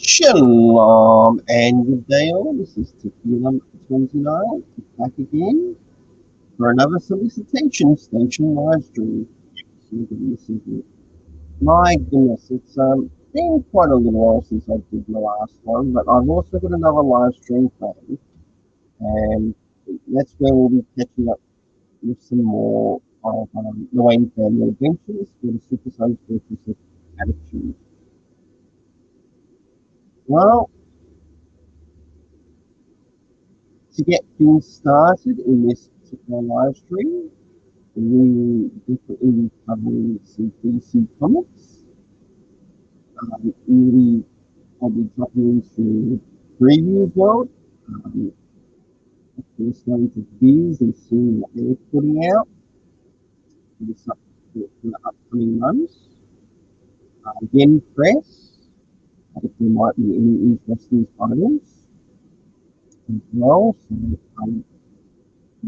Shalom and good day all. This is Tequila 29 back again for another Solicitation Station live stream. My goodness, it's been quite a little while since I did the last one, but I've also got another live stream planned, and that's where we'll be catching up with some more of the Wayne family adventures for the Super Sons versus Attitude. Well, to get things started in this particular live stream, we definitely be covering some DC comics. Really, I'll be dropping into previews world. Of course, going to vids and seeing what they're putting out for the upcoming months. Again, press, if there might be any interesting titles as well. So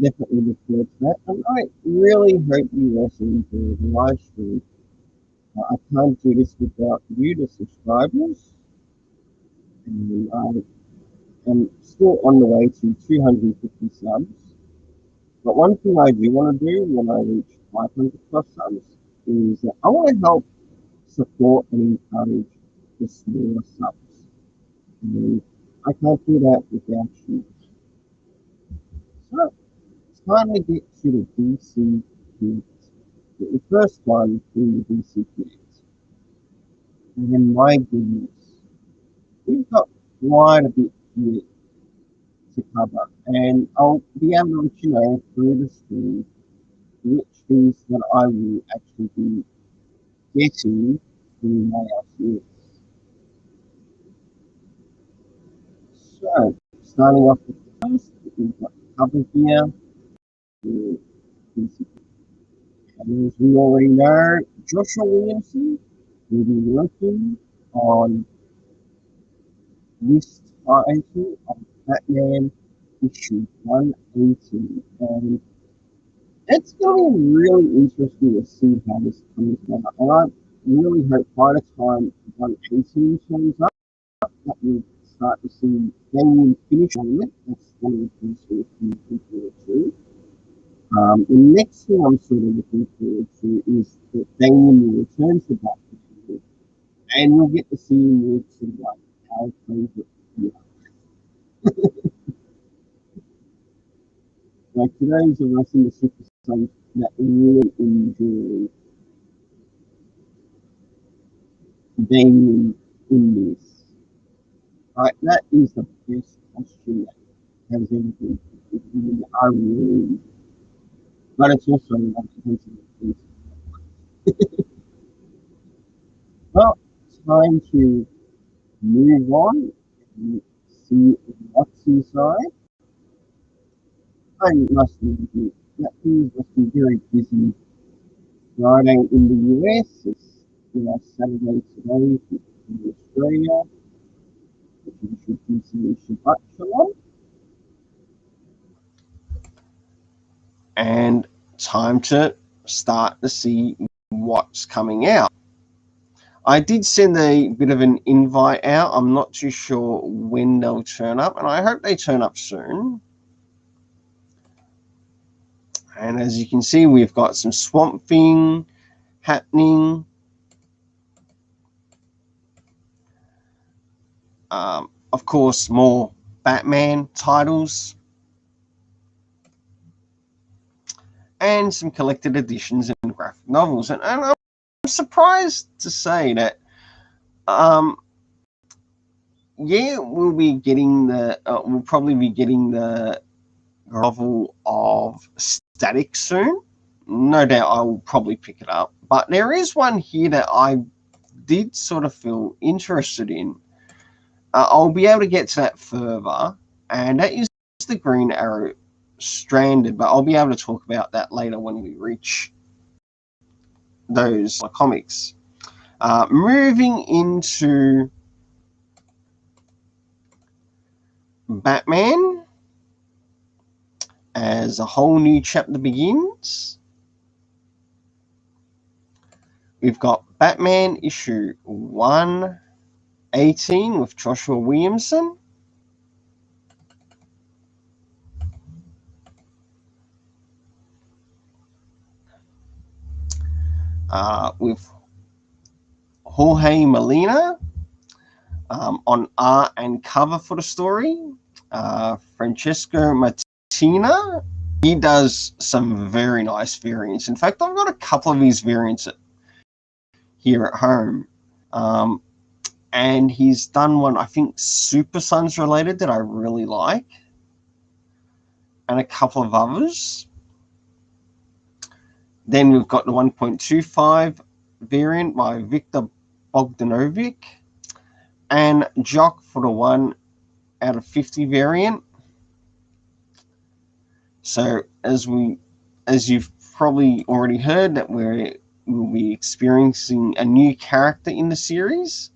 definitely look forward to that. And I really hope you also enjoy the live stream. I can't do this without you, the subscribers. And I am still on the way to 250 subs. But one thing I do want to do when I reach 500 plus subs is that I want to help support and encourage the smaller subs. And I can't do that without you. So it's time to get to the DC Kids. The first one being the DC Kids. And my goodness, we've got quite a bit here to cover, and I'll be able to let you know through the stream which things that I will actually be getting through my LCS. So, starting off with the first, we've got the cover here. And as we already know, Joshua Williamson will be working on this title of Batman issue 180. And it's going to be really interesting to see how this comes out. And I really hope by the time 118 turns up, that we'll start to see Damien finish on it. That's one of the things we're looking forward to. The next thing I'm sort of looking forward to is that Damien will return to Batman, and you'll get to see him with sort of like our favorite hero. Like today's of us in the Super Sons that really enjoy being in this. Right, that is the best costume that has ever been. I really, but it's also one of the things. Well, it's time to move on and see what's inside. I must admit that things must be very busy Friday in the US. It's Saturday today in Australia, which we should consider Shabbat Shalom. And time to start to see what's coming out. I did send a bit of an invite out. I'm not too sure when they'll turn up, and I hope they turn up soon. And as you can see, we've got some Swamp Thing happening. Of course, more Batman titles. And some collected editions and graphic novels. And I'm surprised to say that, yeah, we'll be getting we'll probably be getting the novel of Static soon. No doubt I will probably pick it up. But there is one here that I did sort of feel interested in. I'll be able to get to that further, and that is the Green Arrow Stranded, but I'll be able to talk about that later when we reach those comics. Moving into Batman, as a whole new chapter begins, we've got Batman issue 180. 18 with Joshua Williamson. With Jorge Molina on art and cover for the story. Francesco Martina, he does some very nice variants. In fact, I've got a couple of his variants here at home. And he's done one, I think, Super Sons related that I really like, and a couple of others. Then we've got the 1.25 variant by Victor Bogdanovic, and Jock for the 1 out of 50 variant. So as you've probably already heard, that we'll be experiencing a new character in the series,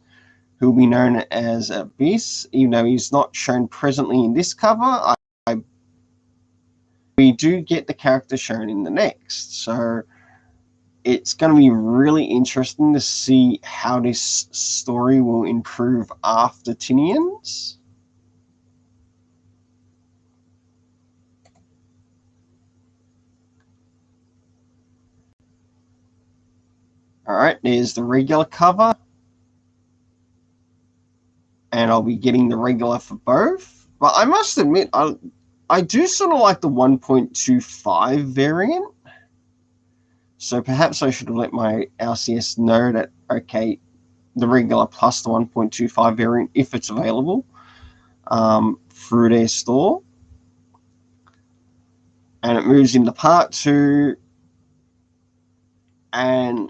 who will be known as Abyss, even though he's not shown presently in this cover. We do get the character shown in the next, so it's going to be really interesting to see how this story will improve after Tinian's. All right, there's the regular cover, and I'll be getting the regular for both. But I must admit, I do sort of like the 1.25 variant. So perhaps I should have let my LCS know that, okay, the regular plus the 1.25 variant, if it's available, through their store. And it moves into part 2, and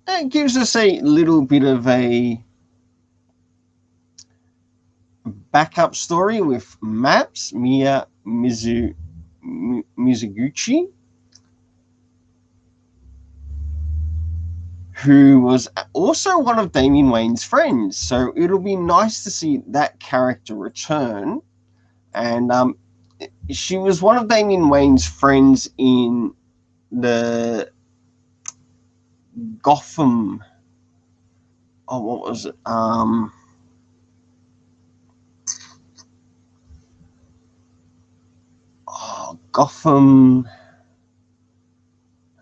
it gives us a little bit of a backup story with Maps, Mia Mizuguchi, who was also one of Damian Wayne's friends. So it'll be nice to see that character return. And she was one of Damian Wayne's friends in the Gotham. Oh, what was it? Gotham,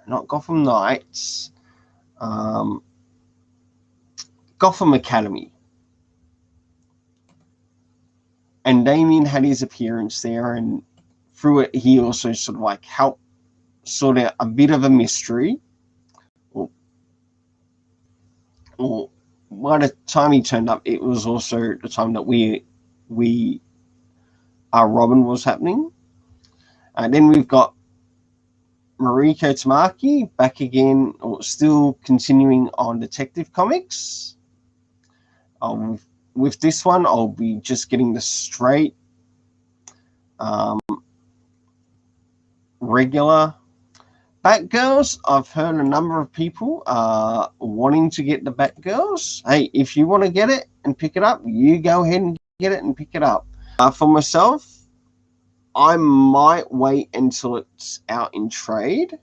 not Gotham Knights, Gotham Academy. And Damien had his appearance there, and through it, he also sort of like helped sort out a bit of a mystery. Or by the time he turned up, it was also the time that Robin was happening. Then we've got Mariko Tamaki back again, or still continuing on Detective Comics. With this one, I'll be just getting the straight regular Batgirls. I've heard a number of people wanting to get the Batgirls. Hey, if you want to get it and pick it up, you go ahead and get it and pick it up. For myself, I might wait until it's out in trade.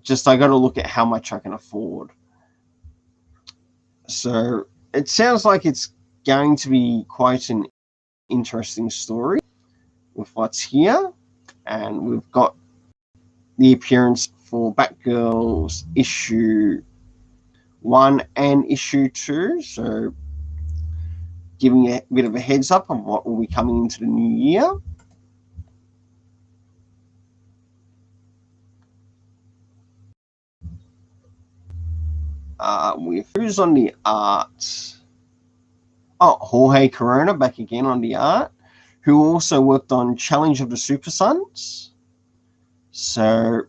Just I got to look at how much I can afford. So it sounds like it's going to be quite an interesting story with what's here. And we've got the appearance for Batgirls issue 1 and issue 2. So giving a bit of a heads up on what will be coming into the new year. With who's on the art? Oh, Jorge Corona back again on the art, who also worked on Challenge of the Super Sons. So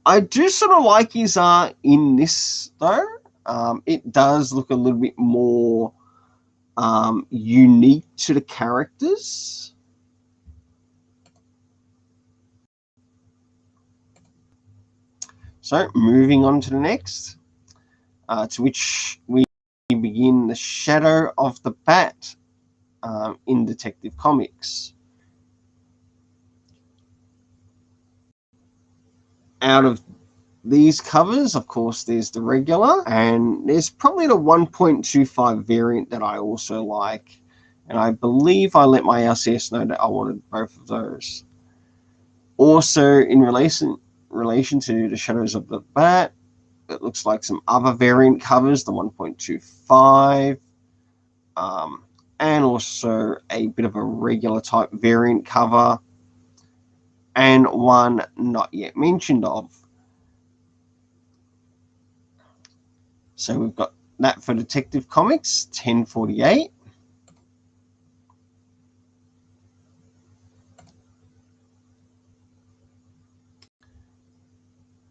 I do sort of like his art in this, though. It does look a little bit more unique to the characters. So moving on to the next, to which we begin the Shadow of the Bat in Detective Comics. Out of these covers, of course, there's the regular, and there's probably the 1.25 variant that I also like. And I believe I let my LCS know that I wanted both of those. Also, in relation to the Shadows of the Bat, it looks like some other variant covers, the 1.25, and also a bit of a regular type variant cover, and one not yet mentioned of. So we've got that for Detective Comics 1048.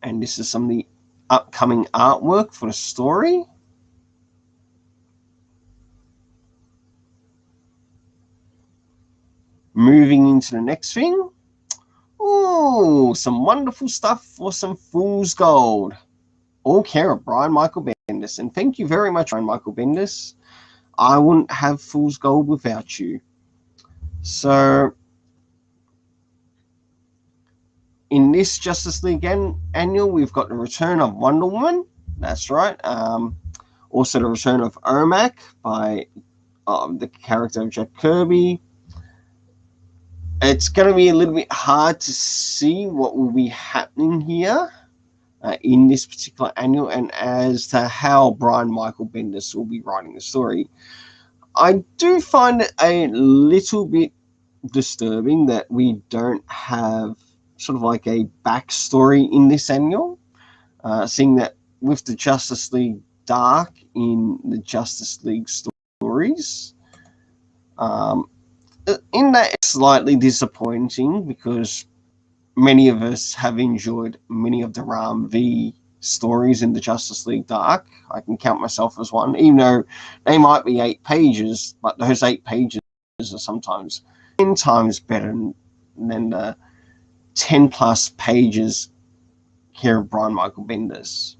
And this is some of the upcoming artwork for the story. Moving into the next thing. Ooh, some wonderful stuff for some Fool's Gold. All care of Brian Michael Bendis. And thank you very much, Brian Michael Bendis. I wouldn't have Fool's Gold without you. So, in this Justice League annual, we've got the return of Wonder Woman. That's right. Also, the return of Ermac by the character of Jack Kirby. It's going to be a little bit hard to see what will be happening here in this particular annual, and as to how Brian Michael Bendis will be writing the story. I do find it a little bit disturbing that we don't have sort of like a backstory in this annual, seeing that with the Justice League Dark in the Justice League stories, in that it's slightly disappointing because many of us have enjoyed many of the Ram V stories in the Justice League Dark. I can count myself as one, even though they might be 8 pages, but those 8 pages are sometimes 10 times better than the 10 plus pages here of Brian Michael Bendis.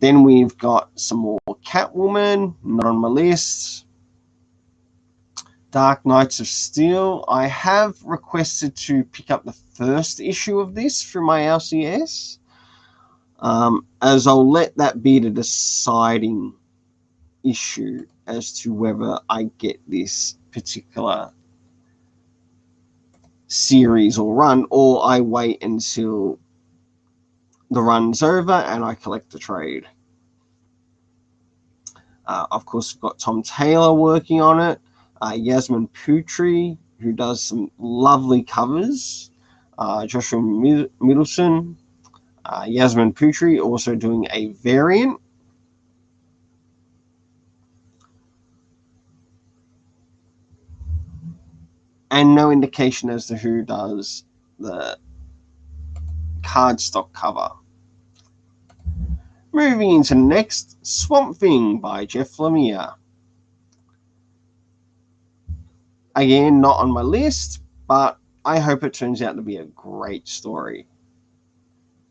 Then we've got some more Catwoman, not on my list. Dark Knights of Steel. I have requested to pick up the first issue of this through my LCS, as I'll let that be the deciding issue as to whether I get this particular series or run, or I wait until the run's over and I collect the trade. Of course, we've got Tom Taylor working on it, Yasmin Putri, who does some lovely covers, Joshua Middleton, Yasmin Putri also doing a variant. And no indication as to who does the cardstock cover. Moving into next, Swamp Thing by Jeff Lemire. Again, not on my list, but I hope it turns out to be a great story.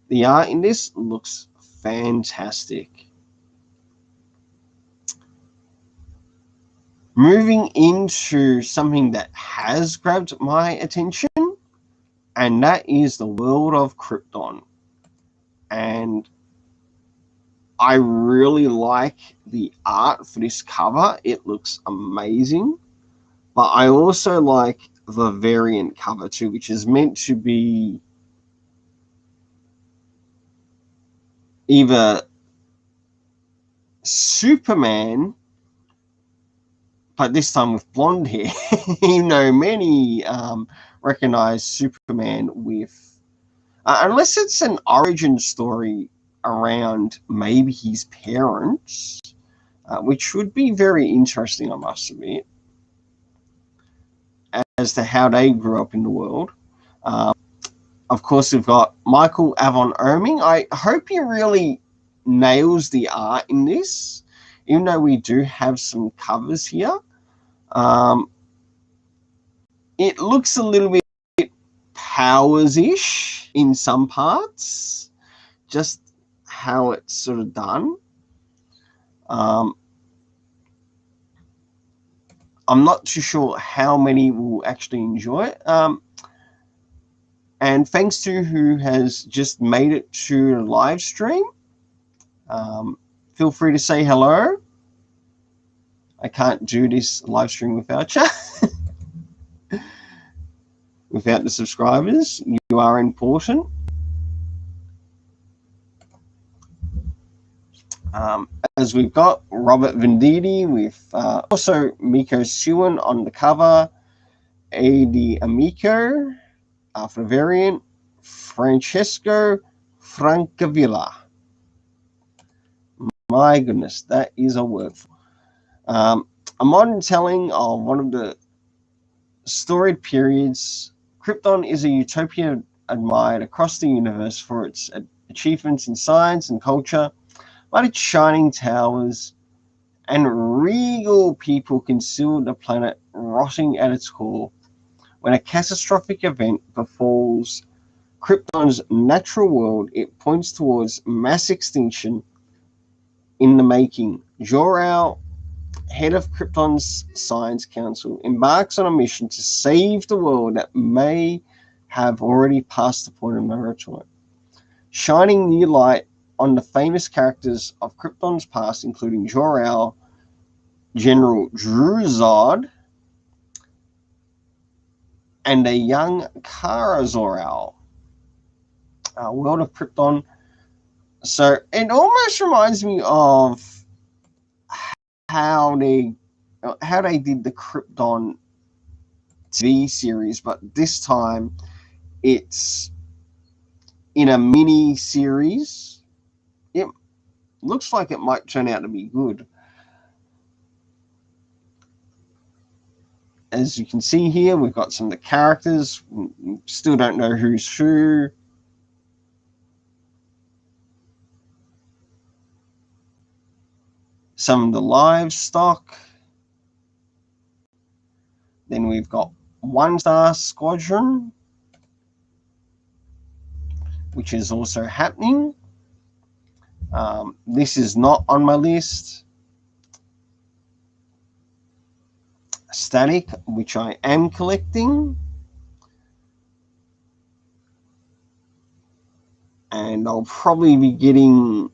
The art in this looks fantastic. Moving into something that has grabbed my attention, and that is the world of Krypton. And I really like the art for this cover. It looks amazing. But I also like the variant cover too, which is meant to be either Superman, but this time with blonde hair. You know, many recognize Superman with, unless it's an origin story around maybe his parents, which would be very interesting, I must admit, as to how they grew up in the world. Of course, we've got Michael Avon Oeming. I hope he really nails the art in this, even though we do have some covers here. It looks a little bit Powers-ish in some parts, just how it's sort of done. I'm not too sure how many will actually enjoy it. And thanks to who has just made it to the live stream. Feel free to say hello. I can't do this live stream without you. Without the subscribers. You are important. As we've got Robert Venditti with also Miko Sewan on the cover, A.D. Amico for the variant, Francesco Francavilla. My goodness, that is a word. A modern telling of one of the storied periods, Krypton is a utopia admired across the universe for its achievements in science and culture, but its shining towers and regal people conceal the planet rotting at its core. When a catastrophic event befalls Krypton's natural world, it points towards mass extinction in the making. Jor-El, head of Krypton's Science Council, embarks on a mission to save the world that may have already passed the point of no return, shining new light on the famous characters of Krypton's past, including Jor-El, General Druzod, and a young Kara Zor-El. World of Krypton. So it almost reminds me of how they did the Krypton TV series, but this time it's in a mini series. It looks like it might turn out to be good. As you can see here, we've got some of the characters. We still don't know who's who. Some of the livestock. Then we've got One Star Squadron, which is also happening. This is not on my list. Static, which I am collecting. And I'll probably be getting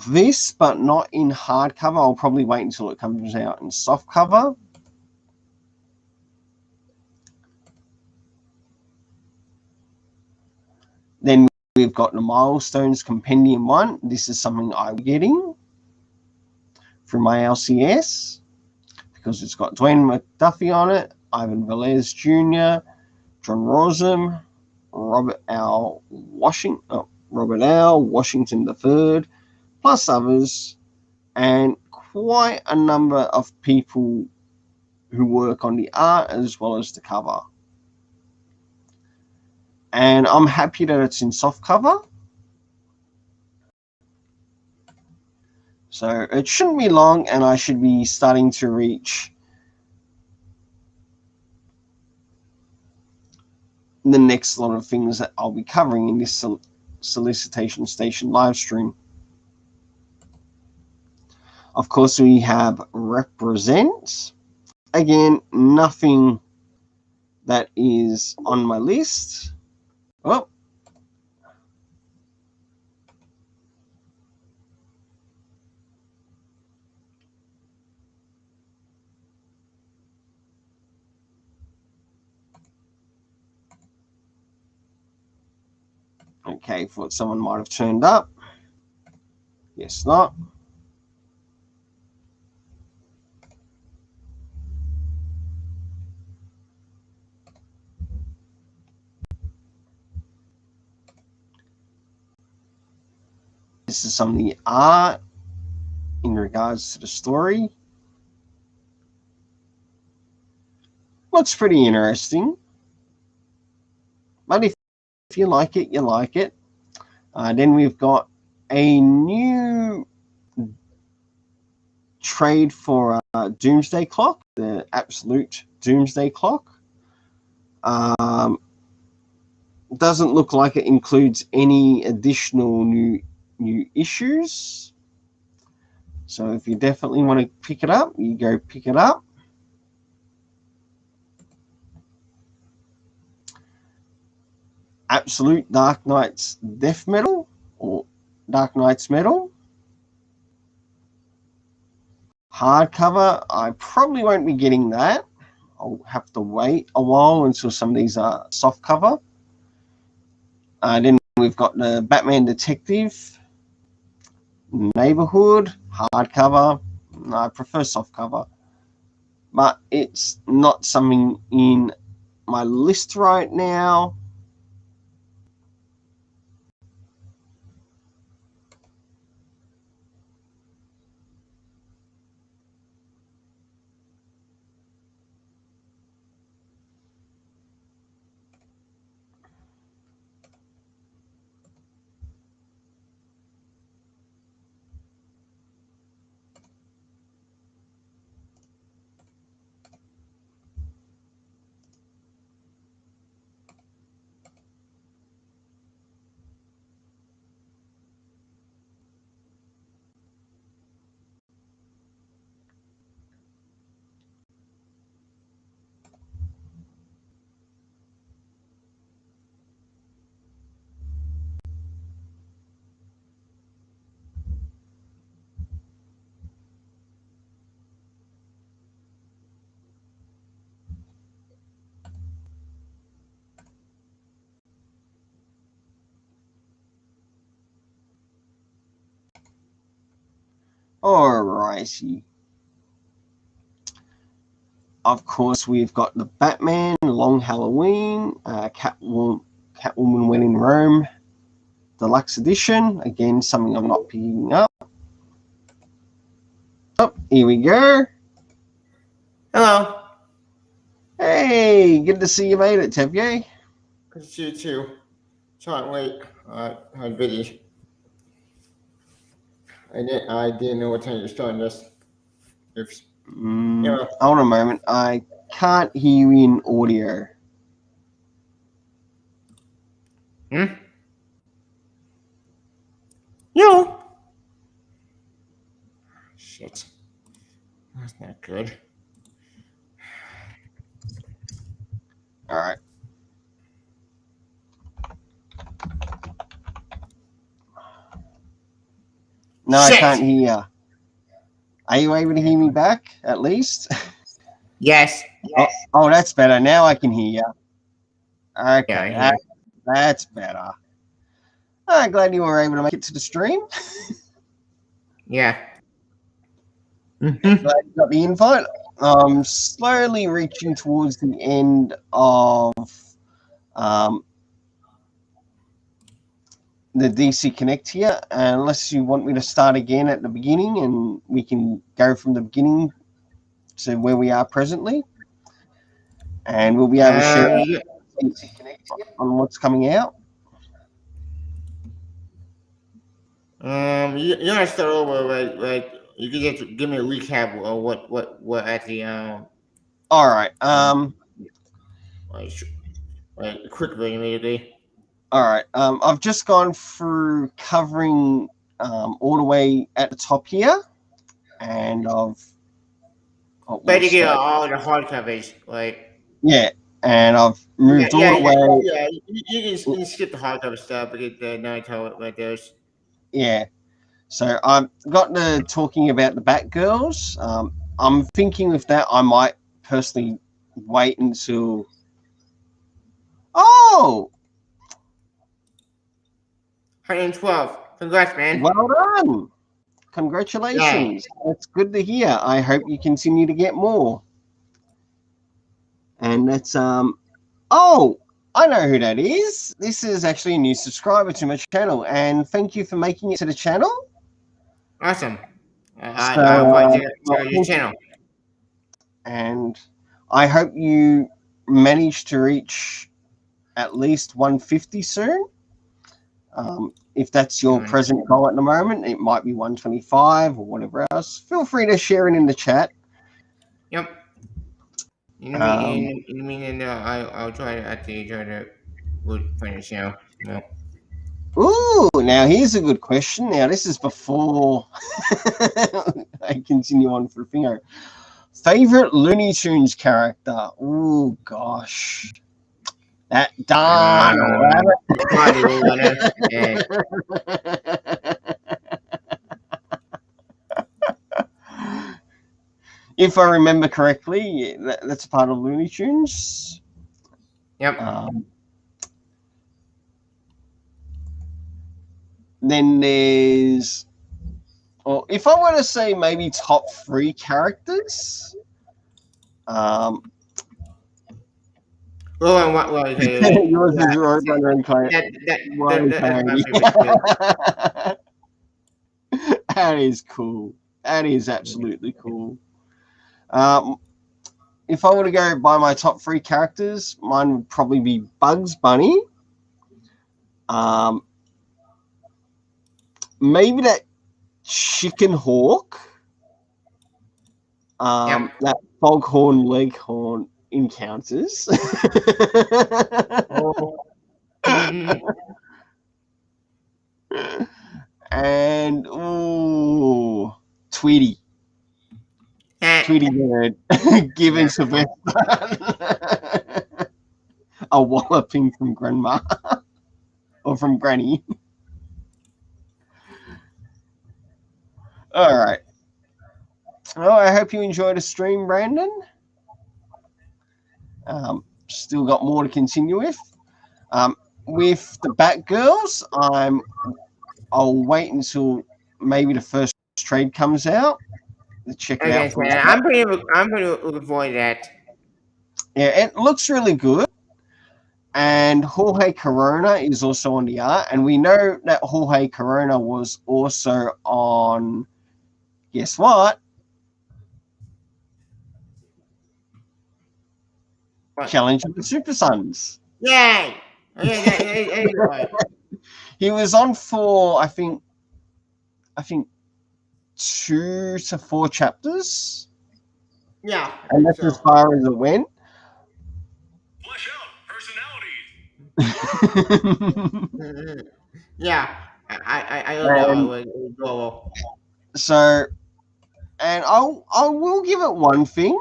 this, but not in hardcover. I'll probably wait until it comes out in softcover. Then we've got the Milestones Compendium 1. This is something I'm getting through my LCS because it's got Dwayne McDuffie on it, Ivan Velez Jr., John Rosem, Robert L. Washington III, plus others, and quite a number of people who work on the art as well as the cover. And I'm happy that it's in soft cover. So it shouldn't be long, and I should be starting to reach the next lot of things that I'll be covering in this Solicitation Station live stream. Of course, we have Represent. Again, nothing that is on my list. Oh. Okay, thought someone might have turned up. Yes, not. This is some of the art in regards to the story. Looks pretty interesting. But if you like it, you like it. Then we've got a new trade for Doomsday Clock, the Absolute Doomsday Clock. Doesn't look like it includes any additional new issues. So if you definitely want to pick it up, you go pick it up. Absolute Dark Knight's Death Metal or Dark Knight's Metal. Hardcover, I probably won't be getting that. I'll have to wait a while until some of these are soft cover. Then we've got the Batman Detective Neighborhood hardcover. I prefer soft cover, but it's not something in my list right now. Alrighty. Of course, we've got the Batman Long Halloween, Catwoman When in Rome Deluxe Edition. Again, something I'm not picking up. Oh, here we go. Hello. Hey, good to see you made it, Tevye. Good to see you too. Can't wait. I'm busy. I didn't know what time you're starting this. Oops. Hold on a moment. I can't hear you in audio. No. Shit. That's not good. All right. No, Shit. I can't hear you. Are you able to hear me back, at least? Yes. Oh, that's better. Now I can hear you. Okay, Yeah, that's better. I'm glad you were able to make it to the stream. Yeah. Glad you got the invite. I'm slowly reaching towards the end of the DC Connect here, unless you want me to start again at the beginning and we can go from the beginning to where we are presently, and we'll be able to share on what's coming out. You want to start over, right? You can just give me a recap of what actually All right. a quick version maybe. All right. I've just gone through covering all the way at the top here, and I've Basically, all the hardcovers, right? Yeah, and I've moved all the way. Yeah. You can skip the hardcover stuff because the Naruto right there's. Yeah. So I've got to talking about the Batgirls. I'm thinking with that I might personally wait until. Oh, 112. Congrats, man. well done! Congratulations. That's good to hear. I hope you continue to get more. And that's Oh, I know who that is. This is actually a new subscriber to my channel, and thank you for making it to the channel. Awesome. I'll probably check out your channel. And I hope you manage to reach at least 150 soon. If that's your present goal at the moment, it might be 125 or whatever else. Feel free to share it in the chat. Yep. In the meantime, I'll try to actually try to find your channel. No. Ooh, now here's a good question. Now this is before I continue on for Fingo. Favorite Looney Tunes character? Oh gosh. That darn it's probably winner. And rabbit. If I remember correctly, that's a part of Looney Tunes. yep. Then there's, well, if I were to say maybe top 3 characters, Well, okay. yours Yeah, is Roadrunner and Riley that's my Coyote. favorite too. That is cool. That is absolutely cool. Um, if I were to go by my top 3 characters, mine would probably be Bugs Bunny. Maybe that Chicken Hawk. Yep. That Foghorn Leghorn encounters. Oh. And Tweety. Tweety Bird giving Sylvester a walloping from Grandma or from Granny. All right. Well, I hope you enjoyed the stream, Brandon. Still got more to continue with. With the Batgirls, I'll wait until maybe the first trade comes out to check it out. Okay, I'm pretty looking forward to that. Yeah, it looks really good. And Jorge Corona is also on the art, and we know that Jorge Corona was also on. Guess what? Challenge of the Super Sons. Yay! He was on for I think 2 to 4 chapters. Yeah, And that's as far as it went. Flesh out personalities. Yeah, I don't know. It was adorable. So, and I will give it one thing.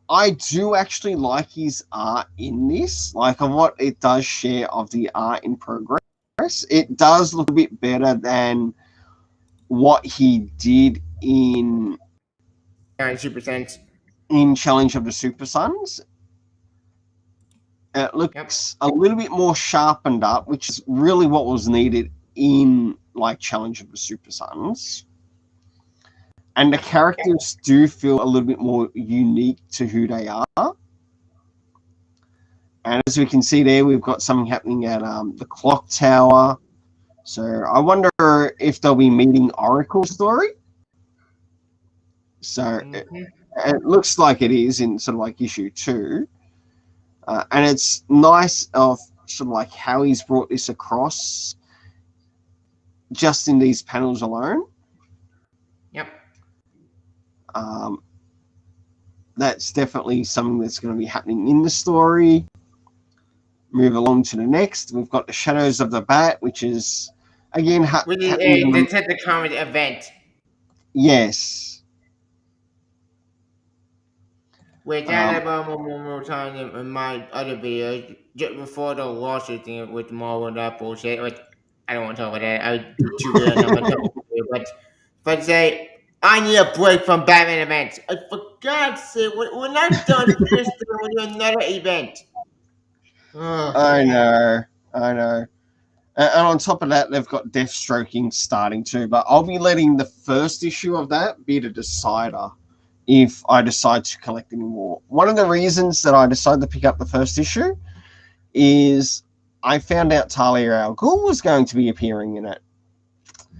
I do actually like his art in this, like of what it does share of the art in progress. It does look a bit better than what he did in Super Sense. in Challenge of the Super Sons. It looks a little bit more sharpened up, which is really what was needed in like Challenge of the Super Sons. And the characters do feel a little bit more unique to who they are. And as we can see there, we've got something happening at the clock tower. So I wonder if they'll be meeting Oracle story. So it looks like it is in sort of like issue 2. And it's nice of sort of like how he's brought this across just in these panels alone. Yep. That's definitely something that's going to be happening in the story. Move along to the next. We've got the Shadows of the Bat, which is again Which is a Detective Comics event. Yes. Which I had about one more time in my other videos, just before the lawsuit thing with Marvel and that bullshit. Which I don't want to talk about that. I do too good on that. But say I need a break from Batman events. For God's sake, we're not done this. We're doing another event. I know. And on top of that, they've got Deathstroking starting too. But I'll be letting the first issue of that be the decider if I decide to collect any more. One of the reasons that I decided to pick up the first issue is I found out Talia al Ghul was going to be appearing in it.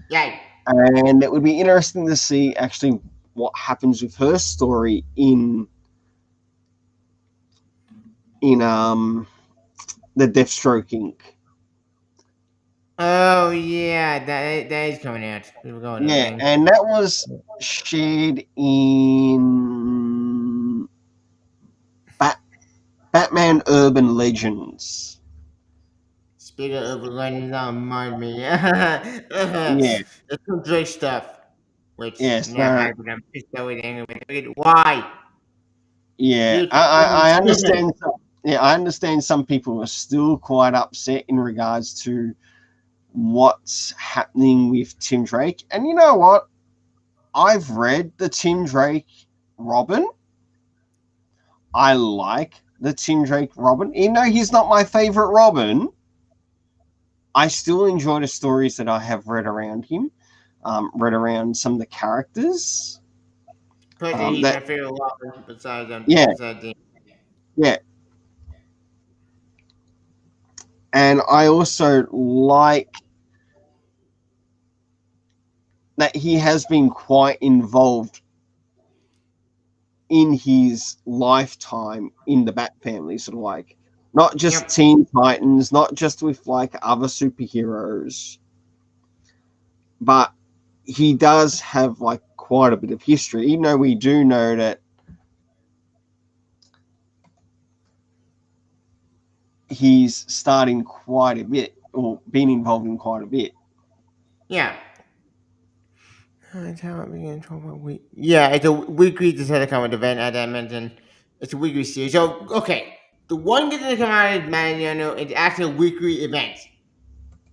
Yay. And it would be interesting to see actually what happens with her story in the Deathstroking. Oh yeah, that is coming out. Yeah, and that was shared in Batman Urban Legends. Speaking of legends, that remind me. Yeah, it's some great stuff. Which I'm pissed with anyway. Why? Yeah, I understand. yeah, I understand some people are still quite upset in regards to what's happening with Tim Drake. And you know what? I've read the Tim Drake Robin. I like the Tim Drake Robin. Even though he's not my favorite Robin, I still enjoy the stories that I have read around him, read around some of the characters. Personally, he's That my favorite Robin yeah, besides the yeah, and I also like that he has been quite involved in his lifetime in the Bat family, sort of like not just Yep. Teen Titans, not just with like other superheroes, but he does have like quite a bit of history, even though we do know that he's starting quite a bit or been involved in quite a bit. Yeah. Yeah, it's a weekly Decepticon event, as I mentioned. It's a weekly series. So, okay. The one thing that come out of Mariano is actually a weekly event.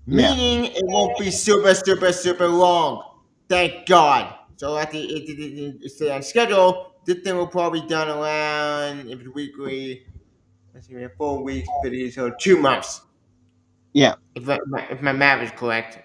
Yeah, Meaning it won't be super, super, super long. Thank God. So at it stay on schedule, this thing will probably be done around, if it's weekly, let's see, 4 weeks, but it's so 2 months. yeah. If my math is correct.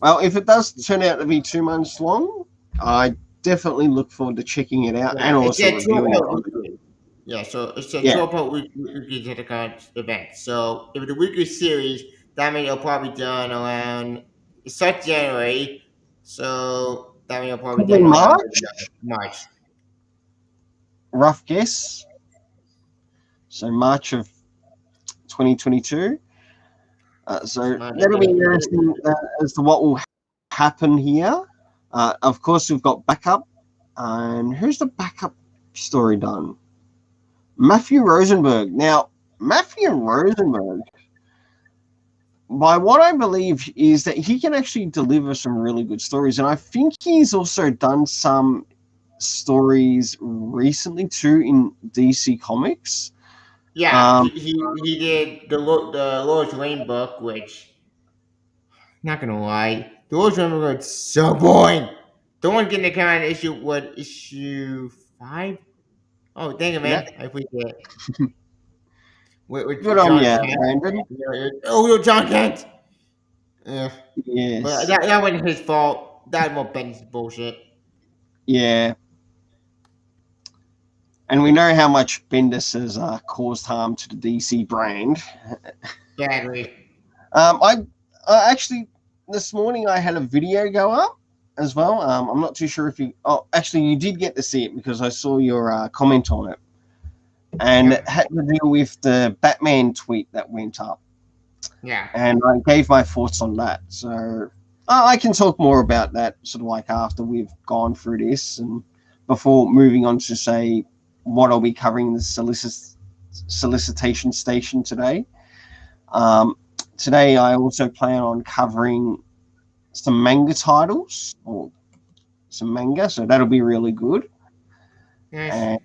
Well, if it does turn out to be 2 months long, I definitely look forward to checking it out and Yeah, it also said 12 reviewing it per on. weekly. Yeah, so it said Yeah, 12 per weekly Decepticon event. So if it's a weekly series, that means it'll probably be done around, it starts January, so that means it'll probably be probably done around March. March. Rough guess. So March of 2022. So March that'll be 2022. interesting as to what will happen here. Of course, we've got backup. And who's the backup story done? Matthew Rosenberg. Now, Matthew Rosenberg, by what I believe, is that he can actually deliver some really good stories. And I think he's also done some stories recently too in DC Comics. Yeah, Um, he did the Lois Lane book, which, not gonna lie, the Lois Lane book was so boring. The one getting to come out in issue 5? Oh, dang it, yeah, man. I forget it. With good on John you, Kent. Brandon. Oh, John Kent! Yeah. But Yes, that wasn't his fault. That was Ben's bullshit. yeah. And we know how much Bendis has caused harm to the DC brand. Badly. I actually this morning I had a video go up as well. I'm not too sure if you. Oh, actually, you did get to see it because I saw your comment on it, and it Yep. had to do with the Batman tweet that went up, Yeah. and I gave my thoughts on that. So I can talk more about that sort of like after we've gone through this and before moving on to say what are we covering in the solicitation station today. Um, Today, I also plan on covering some manga titles or some manga, so that'll be really good. Nice. And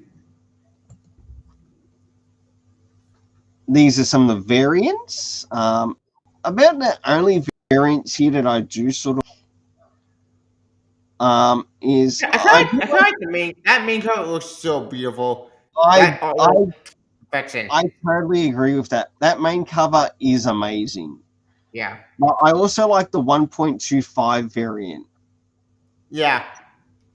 these are some of the variants. About the only variants here that I do sort of is I feel like that main cover looks so beautiful. I That artwork I perfection. I totally agree with that. That main cover is amazing. Yeah. But I also like the 1.25 variant, Yeah.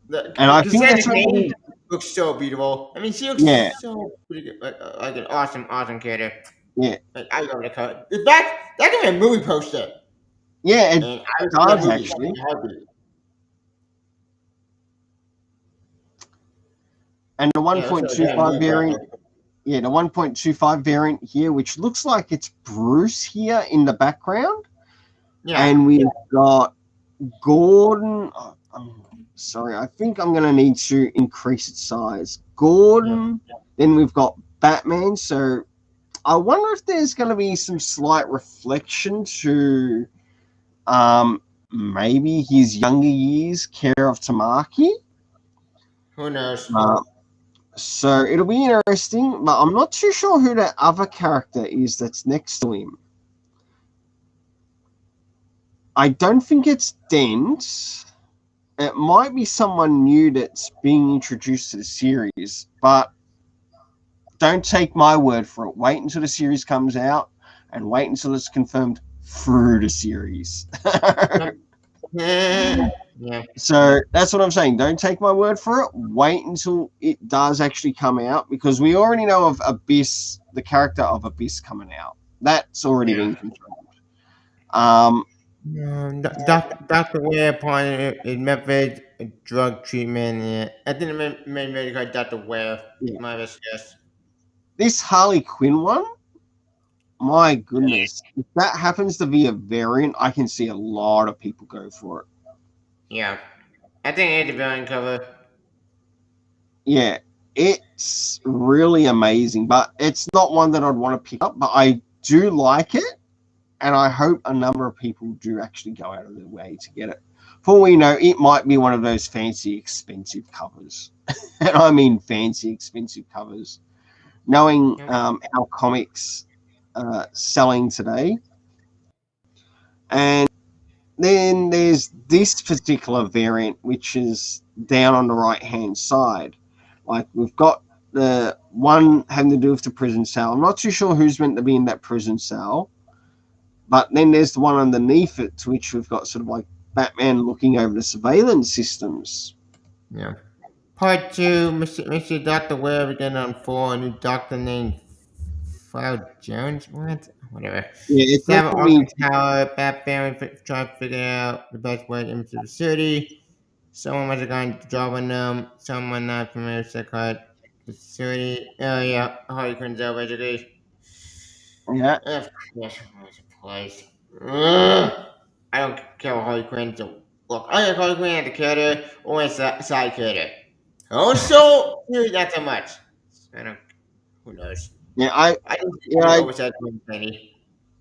and I think Cassandra that's Cain only looks so beautiful. I mean, she looks yeah so pretty good, like an awesome, awesome character. yeah Like, I love the color. In fact, that could be a movie poster, yeah it and I would see that does movie actually. in a heartbeat. And the Yeah, it looks like a damn 1.25 movie variant, poster. yeah, the 1.25 variant here, which looks like it's Bruce here in the background. Yeah. And we've got Gordon. Oh, I'm sorry, I think I'm going to need to increase its size. Yeah. Gordon. Then we've got Batman. So I wonder if there's going to be some slight reflection to maybe his younger years, Care of Tamaki. Who knows? Uh, So it'll be interesting, but I'm not too sure who that other character is that's next to him. I don't think it's Dent. It might be someone new that's being introduced to the series, but don't take my word for it. Wait until the series comes out and wait until it's confirmed through the series. Yeah. So that's what I'm saying. Don't take my word for it. Wait until it does actually come out, because we already know of Abyss, the character of Abyss coming out. That's already been confirmed. Dr. Ware upon method drug treatment. Yeah. I think the main medical Dr. Ware. Yeah. My best guess. This Harley Quinn one, my goodness. If that happens to be a variant, I can see a lot of people go for it. Yeah. I think it's a villain cover. Yeah, it's really amazing, but it's not one that I'd want to pick up, but I do like it, and I hope a number of people do actually go out of their way to get it. For all we know, it might be one of those fancy, expensive covers. And I mean fancy, expensive covers. Knowing how comics are selling today. And then there's this particular variant, which is down on the right-hand side. Like, we've got the one having to do with the prison cell. I'm not too sure who's meant to be in that prison cell. But then there's the one underneath it, to which we've got sort of like Batman looking over the surveillance systems. Yeah. Part 2, Mr. Dr. Ware began on 4, a new doctor named File Jones? What? Whatever. Yeah, it's Seven definitely... Arkham Tower, Bat family trying to figure out the best way into the city. Someone must have gone to job on them. Someone not familiar with the city. Oh, yeah. Harley Quinn's out, basically. Yeah. Of course, it's a place. Ugh. I don't care what Harley Quinn's. Look, I like Harley Quinn as a character or as a side character. Also, not so much. I don't. Who knows? Yeah, I don't yeah, think I, oversight many.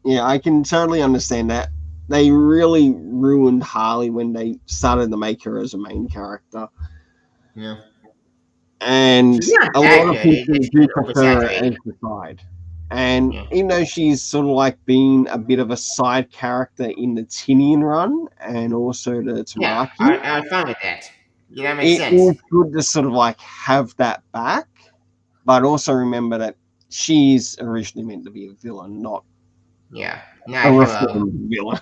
yeah, I can totally understand that. They really ruined Harley when they started to make her as a main character. Yeah. And She's not a that lot of good. people It's do just prefer her as oversaturated. the side. And Yeah. even though she's sort of like been a bit of a side character in the Tinian run and also the Yeah, Tamaki, I'm fine with that. Yeah, that makes it sense. is good to sort of like have that back, but also remember that she's originally meant to be a villain, not Yeah. a Not hello. reformed villain.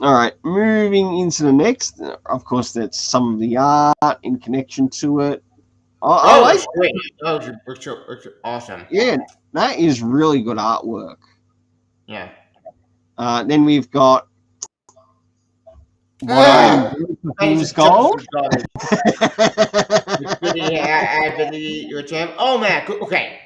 All right, moving into the next. Of course, that's some of the art in connection to it. I Oh, like it's great. Oh, it's awesome. Yeah, that is really good artwork. Yeah. Then we've got what I am doing for I need Fool's to jump Gold. some garbage. I believe your champ. Oh man, okay.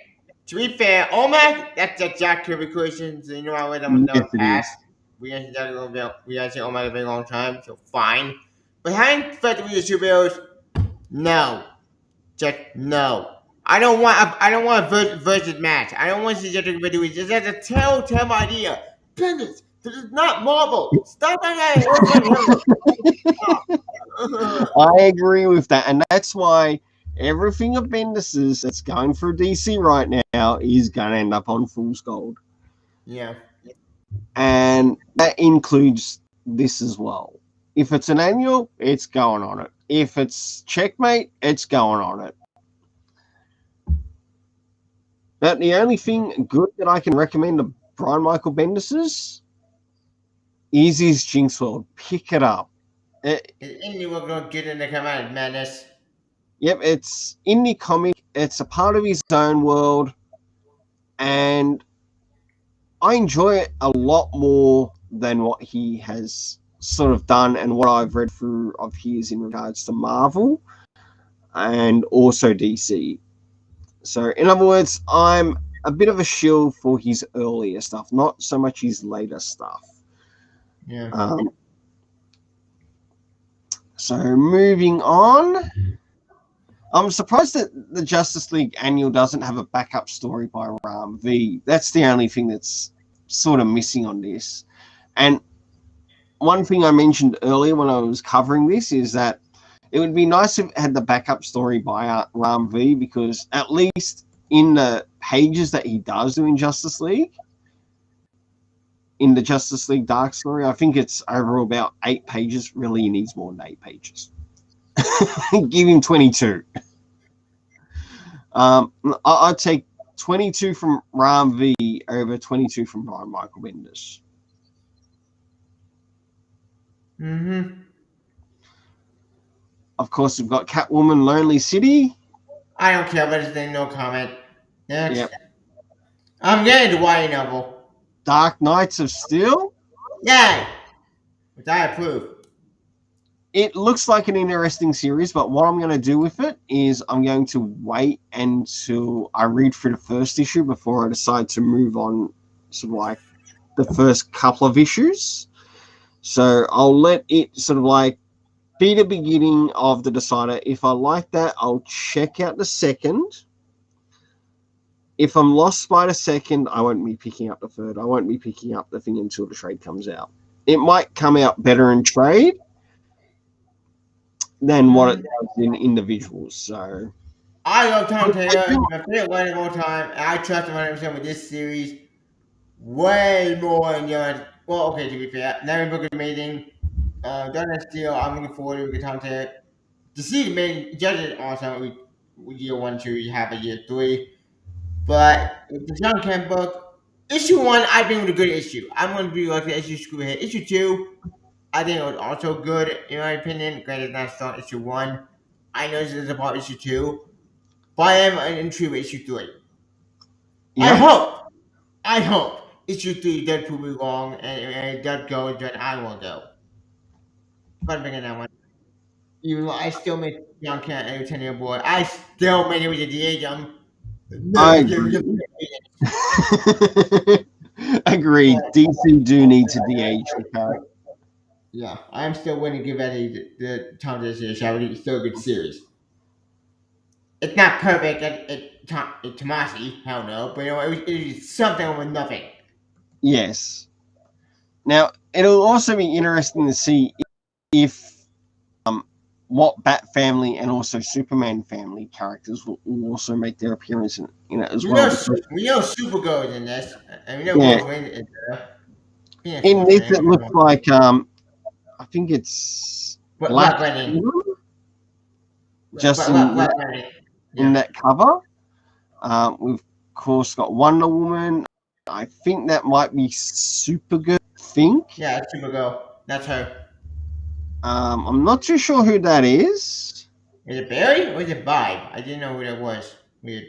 To be fair, oh man, that's the Jack Kirby question. So you know I would Yes, never it pass. is. We guys say oh my a very long time, so fine. But having fed with the superheroes, no. Jack, no. I don't want a versus match. I don't want to see Jack Kirby do it. Just as a telltale idea. Goodness, this is not Marvel. Stop that guy. I agree with that, and that's why everything of Bendis's that's going through DC right now is going to end up on Fool's Gold, Yeah. and that includes this as well. If it's an annual, it's going on it. If it's Checkmate, it's going on it. But the only thing good that I can recommend to Brian Michael Bendis's is his Jinx World. Pick it up. Indie will go get in the come out of madness. Yep, it's indie comic. It's a part of his own world, and I enjoy it a lot more than what he has sort of done and what I've read through of his in regards to Marvel and also DC. So, in other words, I'm a bit of a shill for his earlier stuff, not so much his later stuff. Yeah. So, moving on. I'm surprised that the Justice League annual doesn't have a backup story by Ram V. That's the only thing that's sort of missing on this. And one thing I mentioned earlier when I was covering this is that It would be nice if it had the backup story by Ram V, because at least in the pages that he does do in Justice League, in the Justice League Dark story, I think it's over about 8 pages. Really, he needs more than 8 pages. Give him 22. I'd take 22 from Ram V over 22 from Brian Michael Bendis. Mm-hmm. Of course, we've got Catwoman, Lonely City. I don't care about his name, no comment. Next. Yep. I'm getting the YA novel. Dark Knights of Steel. Yay! Which I approve. It looks like an interesting series, but what I'm going to do with it is I'm going to wait until I read through the first issue before I decide to move on, sort of like the first couple of issues. So I'll let it sort of like be the beginning of the decider. If I like that, I'll check out the second. If I'm lost by the second, I won't be picking up the third. I won't be picking up the thing until the trade comes out. It might come out better in trade than what it does in individuals. So I love Tom Taylor, my favorite writer of all time, and I trust him 100% with this series way more than the other. Well, okay, to be fair, Larry Book is amazing. Dawn of Steel, I'm looking forward to with Tom Taylor. To see the main judges awesome with year 1, 2, you have a year 3. But with the John Kemp book, issue 1, I think was a good issue. I'm going to be like the issue screw hit. Issue 2, I think it was also good, in my opinion. Granted, not strong issue 1. I know this is about issue 2. But I am intrigued with issue 3. yep. I hope issue 3 does prove me wrong and it does go, then I will go. But I'm thinking that one. Even though I still make Young Cat a 10-year boy, I still made it with the DH. I Never give agree. it. Agreed. DC do need to DH the character. Yeah, I'm still willing to give Eddie the Tom this year shot. It's still a good series. It's not perfect at Tomasi, hell no, but it was something over nothing. Yes. Now, it'll also be interesting to see if what Bat family and also Superman family characters will also make their appearance in it as We well. know, Because, we know Supergirl is in this, and we know yeah, Bruce Wayne is there. in this it looks like I think it's Black Lightning. just in that cover. We've of course got Wonder Woman. I think that might be Supergirl. Yeah, it's Supergirl. That's her. I'm not too sure who that is. Is it Barry or is it Vibe? I didn't know who that was. Weird.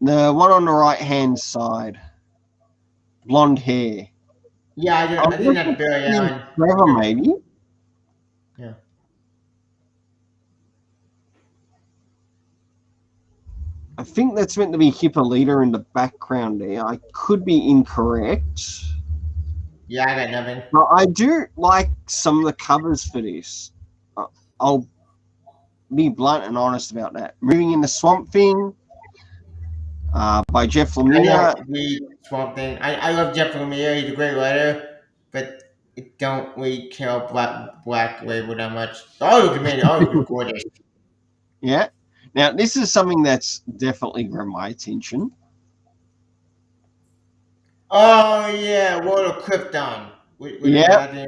The one on the right hand side, blonde hair. Yeah, I didn't have Barry Allen. Trevor, maybe. Yeah. I think that's meant to be Hippolyta in the background there. I could be incorrect. Yeah, I got nothing. But I do like some of the covers for this. I'll be blunt and honest about that. Moving in the Swamp Thing by Jeff Lemire. I don't read Swamp Thing. I love Jeff Lemire. He's a great writer, but I don't really care Black Label that much. All look amazing. All look gorgeous. Yeah. Now, this is something that's definitely grabbed my attention. Oh yeah, World of Krypton. Yeah.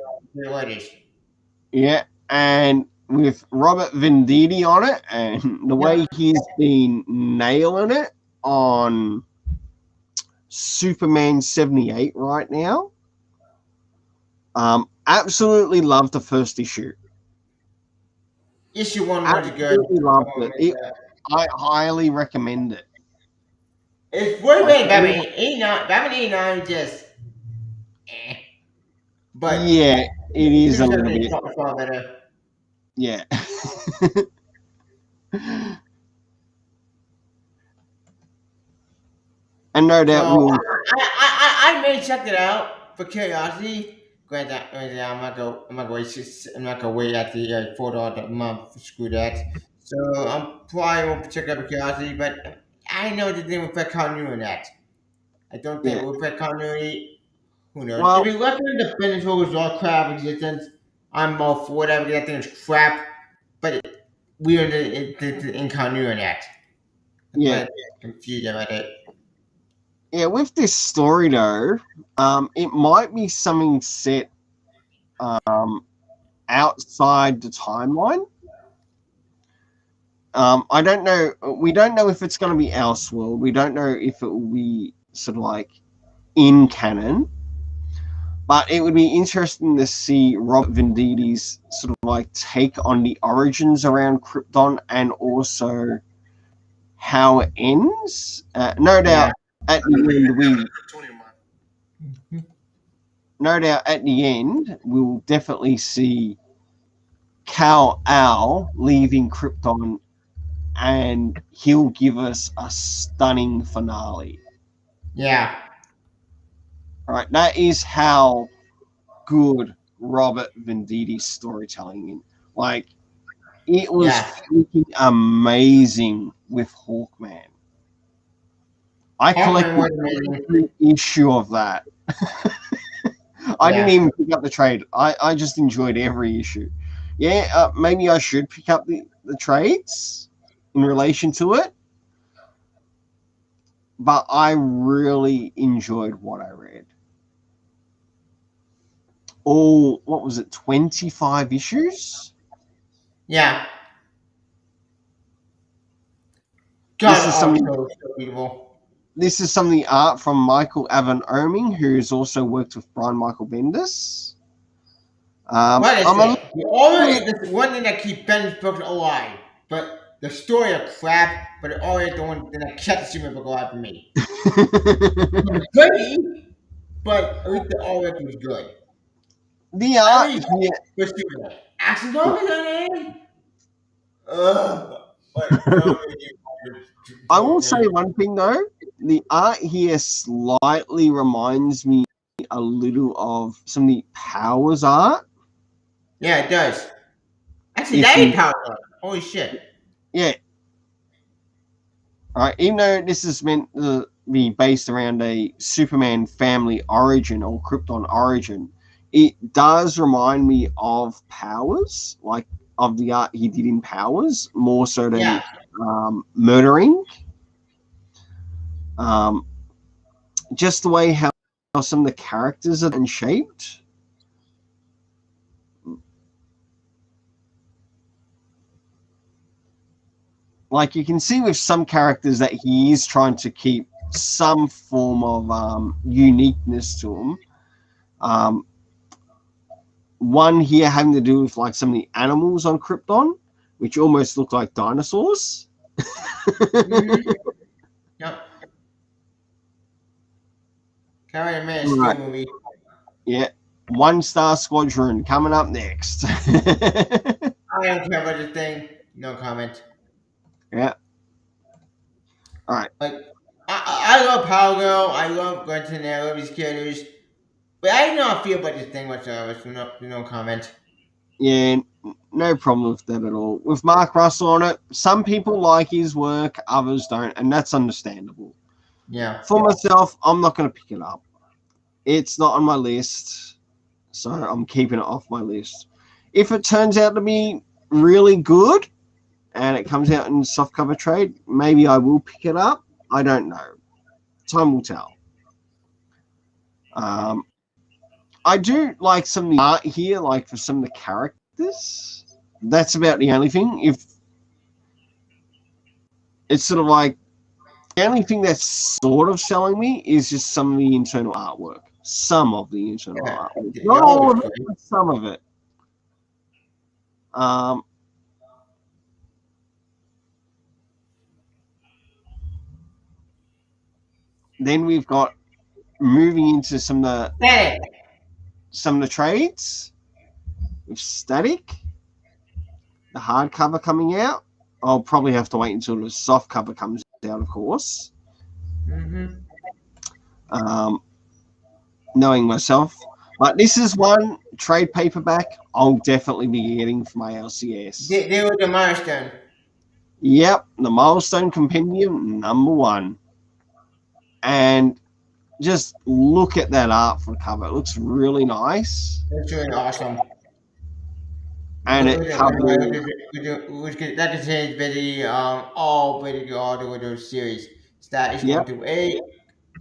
Yeah, and with Robert Venditti on it, and the way he's been nailing it on Superman 78 right now. Absolutely love the first issue. Issue 1 was good. Loved it. I highly recommend it. It's way better than Batman 89. Batman 89 just But yeah, it is a little bit far better. Yeah. And no doubt So, we'll. I may check it out for curiosity. Granted, I'm not gonna wait at the $4 a month. Screw that. So I'm probably won't check it out for curiosity, but I know the thing with affect continuity in that. I don't think it will affect continuity. Who knows? Well, if you left it in the finish was all crap existence, I'm all for whatever. That thing is crap. but we are the incognito in that. Yeah. But confused about it. Yeah, with this story though, it might be something set outside the timeline. I don't know. We don't know if it's going to be Elseworld. We don't know if it will be sort of like in canon. But it would be interesting to see Robert Venditti's sort of like take on the origins around Krypton and also how it ends. No doubt at the end we'll definitely see Kal-El leaving Krypton, and he'll give us a stunning finale. Yeah. Right, that is how good Robert Venditti's storytelling is. Like, it was freaking amazing with Hawkman. I collected every issue of that. I didn't even pick up the trade. I just enjoyed every issue. Yeah, maybe I should pick up the trades in relation to it. But I really enjoyed what I read. All, what was it, 25 issues? Yeah. God, so beautiful. This is some of the art from Michael Avon Oeming, who's also worked with Brian Michael Bendis. What is it? The one thing that keeps Bendis books alive, but the story of crap, but always the one thing that kept the Superman book alive for me. Great, but at least the artwork was good. The art here. Action Dominant! I will say one thing though. The art here slightly reminds me a little of some of the Powers art. Yeah, it does. Actually, that ain't Powers art. Holy shit. Yeah. All right. Even though this is meant to be based around a Superman family origin or Krypton origin, it does remind me of Powers, like of the art he did in Powers, more so than Murdering. Just the way how some of the characters are shaped. Like you can see with some characters that he is trying to keep some form of uniqueness to them. One here having to do with like some of the animals on Krypton, which almost look like dinosaurs. Yep. Carry a Man movie. Yeah. One Star Squadron coming up next. I don't care about the thing. No comment. Yeah. All right. Like, I love Power Girl. I love Glenton. I love these characters. But I do not feel about this thing whatsoever. So no comment. Yeah, no problem with that at all. With Mark Russell on it, some people like his work, others don't, and that's understandable. Yeah. For myself, I'm not going to pick it up. It's not on my list, so I'm keeping it off my list. If it turns out to be really good and it comes out in softcover trade, maybe I will pick it up. I don't know. Time will tell. I do like some of the art here, like for some of the characters. That's about the only thing. If it's sort of like the only thing that's sort of selling me is just some of the internal artwork. Some of the internal artwork. Not all of it, but some of it. Then we've got moving into some of the trades with Static. The hardcover coming out. I'll probably have to wait until the soft cover comes out, of course. Knowing myself. But this is one trade paperback I'll definitely be getting for my LCS. They were the milestone. Yep, the Milestone Compendium #1. And just look at that art for the cover. It looks really nice. It's really awesome. and it covers. That contains basically all the Windows series. That is going Yep, to A,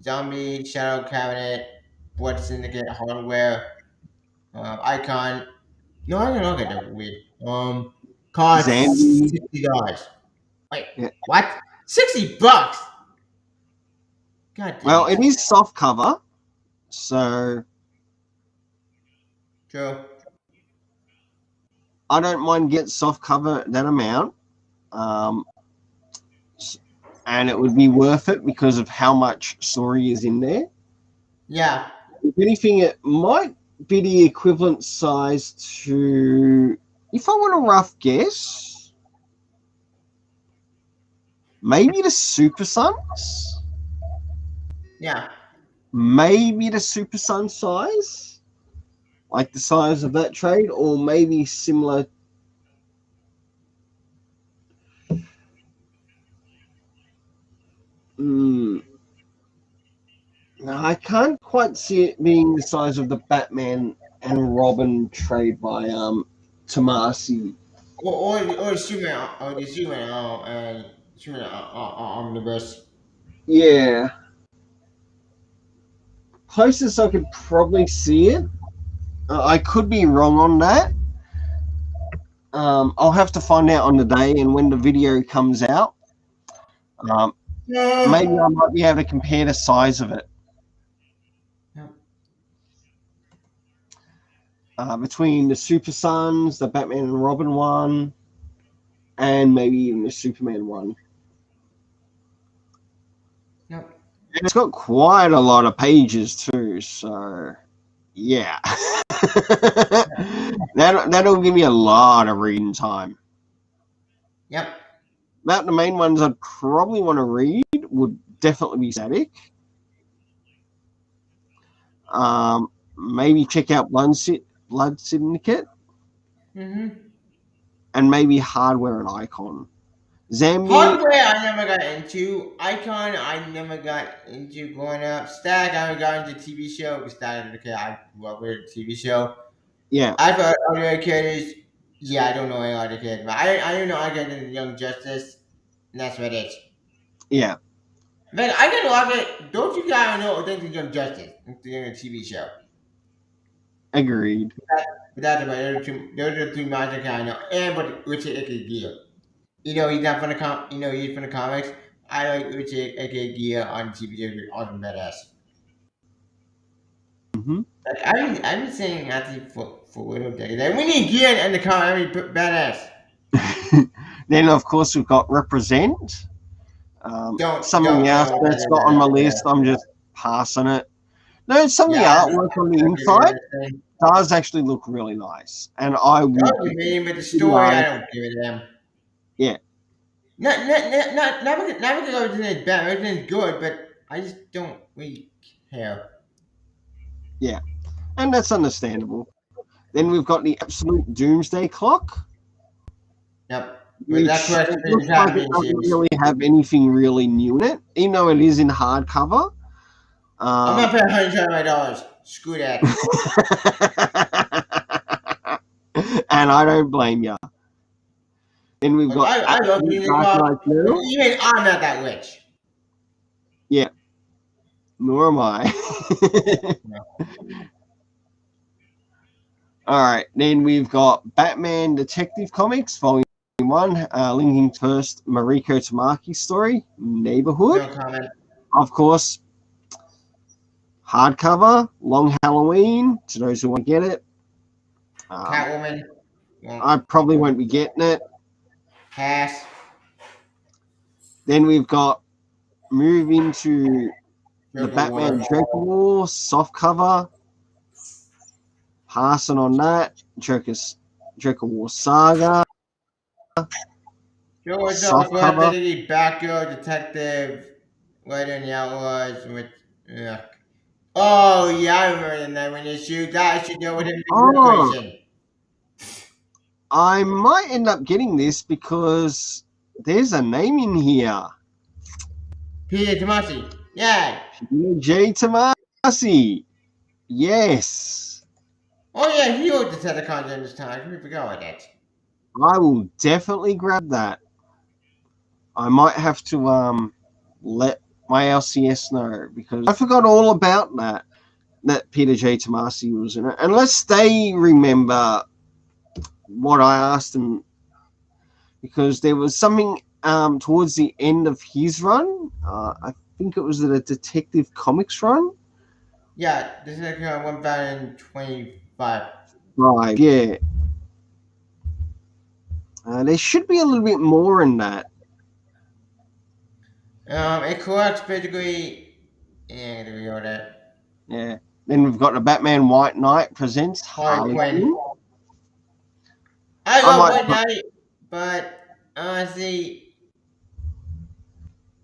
Zombie, Shadow Cabinet, Blood Syndicate, Hardware, Icon. No, I don't get that weird. Cost Zambi. $60. Wait, Yeah. what? $60? God dang Well, it it. is soft cover, so True. I don't mind getting soft cover at that amount. And it would be worth it because of how much story is in there. Yeah. If anything, it might be the equivalent size to, if I want a rough guess, maybe the Super Sons, Yeah. maybe the Super Sun size, like the size of that trade, or maybe similar. No, I can't quite see it being the size of the Batman and Robin trade by Tomasi. Or Superman, or the Superman, Superman Omnibus. Yeah, closest I could probably see it. I could be wrong on that. I'll have to find out on the day and when the video comes out. Um, No. maybe I might be able to compare the size of it between the Super Sons, the Batman and Robin one, and maybe even the Superman one. No. And it's got quite a lot of pages too, so yeah. That'll give me a lot of reading time. Yep. About the main ones I'd probably want to read would definitely be Static. Maybe check out Blood Syndicate, and maybe Hardware and Icon. Zambi. Hardware I never got into. Icon I never got into growing up. Stack I got into TV show because Stack okay, I grew up with a TV show. Yeah, I thought other kids yeah, I don't know any other kids, but I don't know I got into Young Justice and that's what it is. yeah, Man, I can love it. Don't you guys know things in Young Justice? It's a TV show. agreed. But that's about those are the two magic I know. And but Richard Ike Gear. He's not from he's from the comics. I like Richard Ike Gear on TV shows with awesome badass. Mm-hmm. Like I've been saying actually for a little decade. Like, we need Gear in the comic. I mean badass. Then of course we've got Represent. Something Don't else know that's got on my list. I'm just passing it. No, some of the artwork on the inside does actually look really nice, and I would. With the story, I don't give a damn. Yeah. Not because everything is bad. Everything is good, but I just don't really care. Yeah, and that's understandable. Then we've got the Absolute Doomsday Clock. Yep. But Which that question looks like it doesn't really have anything really new in it, even though it is in hardcover. I'm not paying $125. Screw that. And I don't blame you. Then we've got I love Music Box. Even I'm not that rich. Yeah. Nor am I. All right. Then we've got Batman Detective Comics, Volume 1, linking first Mariko Tamaki's story, Neighborhood. No comment. Of course, hardcover, Long Halloween, to those who want to get it. Catwoman. I probably won't be getting it. Pass. Then we've got move into the Batman Joker War soft cover. Passing on that. Joker War Saga. Soft cover. Batgirl Detective. Right in the Outlaws with. Oh yeah, I remember that one issue. That should go with him. I might end up getting this because there's a name in here. Peter Tomasi. Yeah. J. Tomasi. Yes. Oh yeah, he owed the Tetacons in this time. We forgot about that. I will definitely grab that. I might have to let my LCS know because I forgot all about that Peter J. Tomasi was in it. Unless they remember what I asked them, because there was something towards the end of his run. I think it was the Detective Comics run. Yeah, this is 1025. Right. Yeah. There should be a little bit more in that. It collects basically. Yeah, there we go. That Yeah. Then we've got the Batman White Knight presents Harley Harley Quinn. Quinn. I I love might. White Knight, but honestly,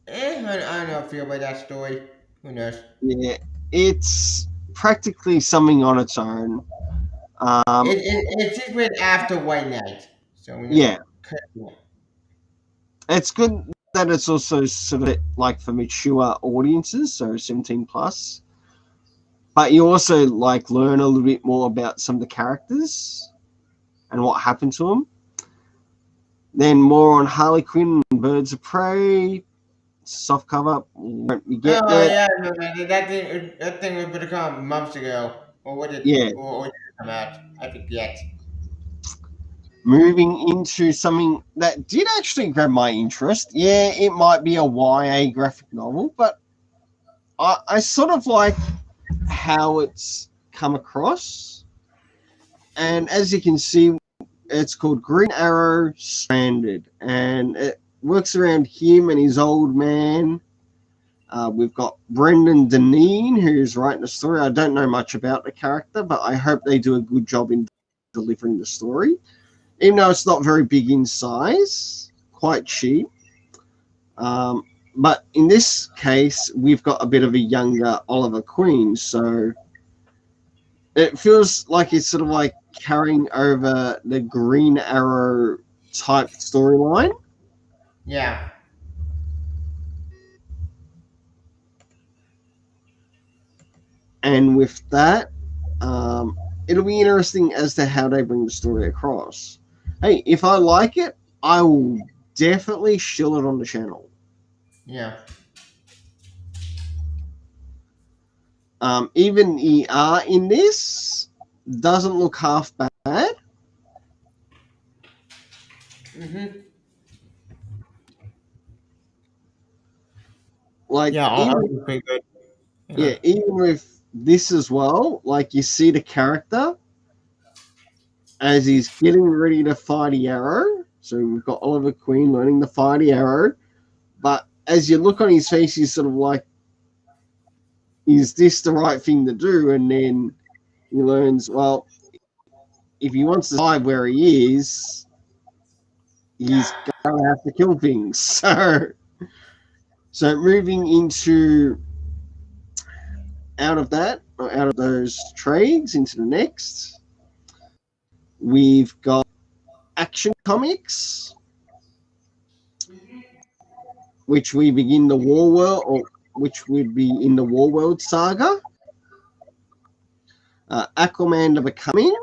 I don't know how I feel about that story. Who knows? Yeah. It's practically something on its own. It's just went after White Knight, so we know. Yeah. It's good that it's also sort of like for mature audiences, so 17 plus. But you also like learn a little bit more about some of the characters and what happened to them. Then more on Harley Quinn and Birds of Prey, soft cover. Won't be getting Oh it. yeah, no, man, that thing was gonna come months ago, or what did Yeah. or did it come out? I forget. Moving into something that did actually grab my interest. Yeah, it might be a YA graphic novel, but I sort of like how it's come across. And as you can see, it's called Green Arrow Stranded, and it works around him and his old man. We've got Brendan Deneen, who's writing the story. I don't know much about the character, but I hope they do a good job in delivering the story. Even though it's not very big in size, quite cheap. Um, but in this case, we've got a bit of a younger Oliver Queen, so it feels like it's sort of like carrying over the Green Arrow type storyline. Yeah. And with that, it'll be interesting as to how they bring the story across. Hey, if I like it, I will definitely shill it on the channel. Yeah. Even ER in this doesn't look half bad. Mhm. Like Yeah, all even was pretty good. yeah, Yeah. even with this as well, like you see the character as he's getting ready to fire the arrow. So we've got Oliver Queen learning to fire the arrow, but as you look on his face, he's sort of like, is this the right thing to do? And then he learns, well, if he wants to survive where he is, he's going to have to kill things. So moving into out of that, or out of those trades into the next, we've got Action Comics, which we begin the War World, or which would be in the War World saga. Aquaman: The Becoming.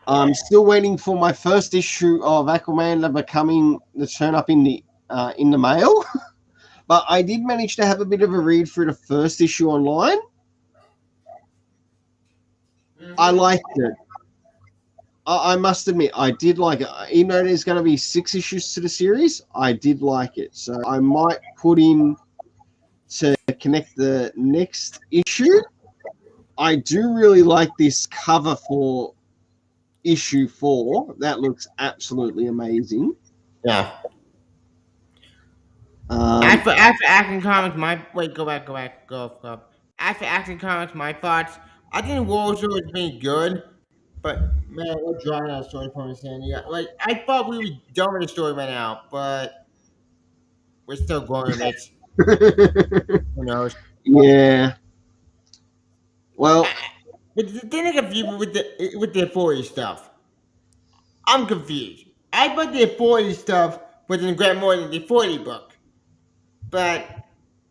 I'm still waiting for my first issue of Aquaman: The Becoming to turn up in the mail, but I did manage to have a bit of a read through the first issue online. I Mhm. liked it. I must admit, I did like it. Even though there's going to be 6 issues to the series, I did like it. So I might put in to connect the next issue. I do really like this cover for issue 4. That looks absolutely amazing. Yeah. Um, After Action Comics, my wait, go. After Action Comics, my thoughts. I think Wolves was being good, but man, we're drawing out story from San Diego. Like I thought we were done with the story by now, but we're still going with it. Who knows? yeah. Well, I, but the thing I confused with the 40 stuff, I'm confused. I thought the 40 stuff was in Grant Morton the 40 book, but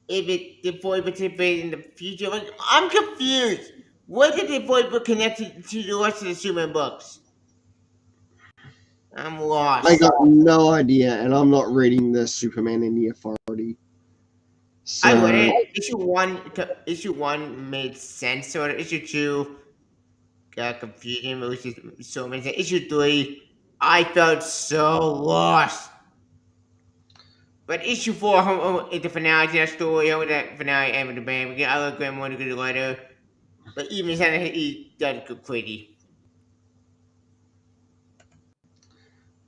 if it the 40 participated in the future, like, I'm confused. What did the 40 book connect to the rest of the Superman books? I'm They lost. got no idea, and I'm not reading the Superman in the Authority. I So wouldn't. Issue 1 made sense, sort of. Issue 2 got confusing, which is so many things. Issue 3, I felt so lost. But issue 4, the finale to that story, how that finale ended with the band. I love Grandma to get a letter. But even then, he does go crazy.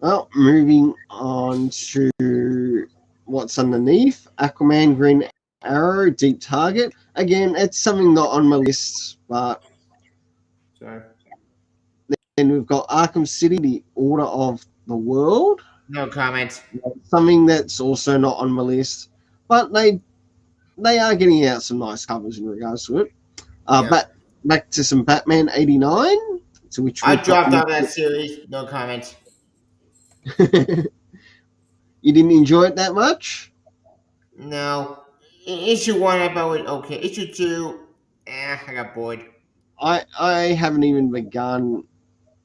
well, moving on to what's underneath: Aquaman, Green Arrow, Deep Target. Again, it's something not on my list, but Sorry. then we've got Arkham City, The Order of the World. No comments. Something that's also not on my list, but they are getting out some nice covers in regards to it. Yeah. Back to some Batman '89, to which I we've got. dropped out of that series. No comments. You didn't enjoy it that much? No. Issue 1, I thought was okay. Issue 2, I got bored. I haven't even begun.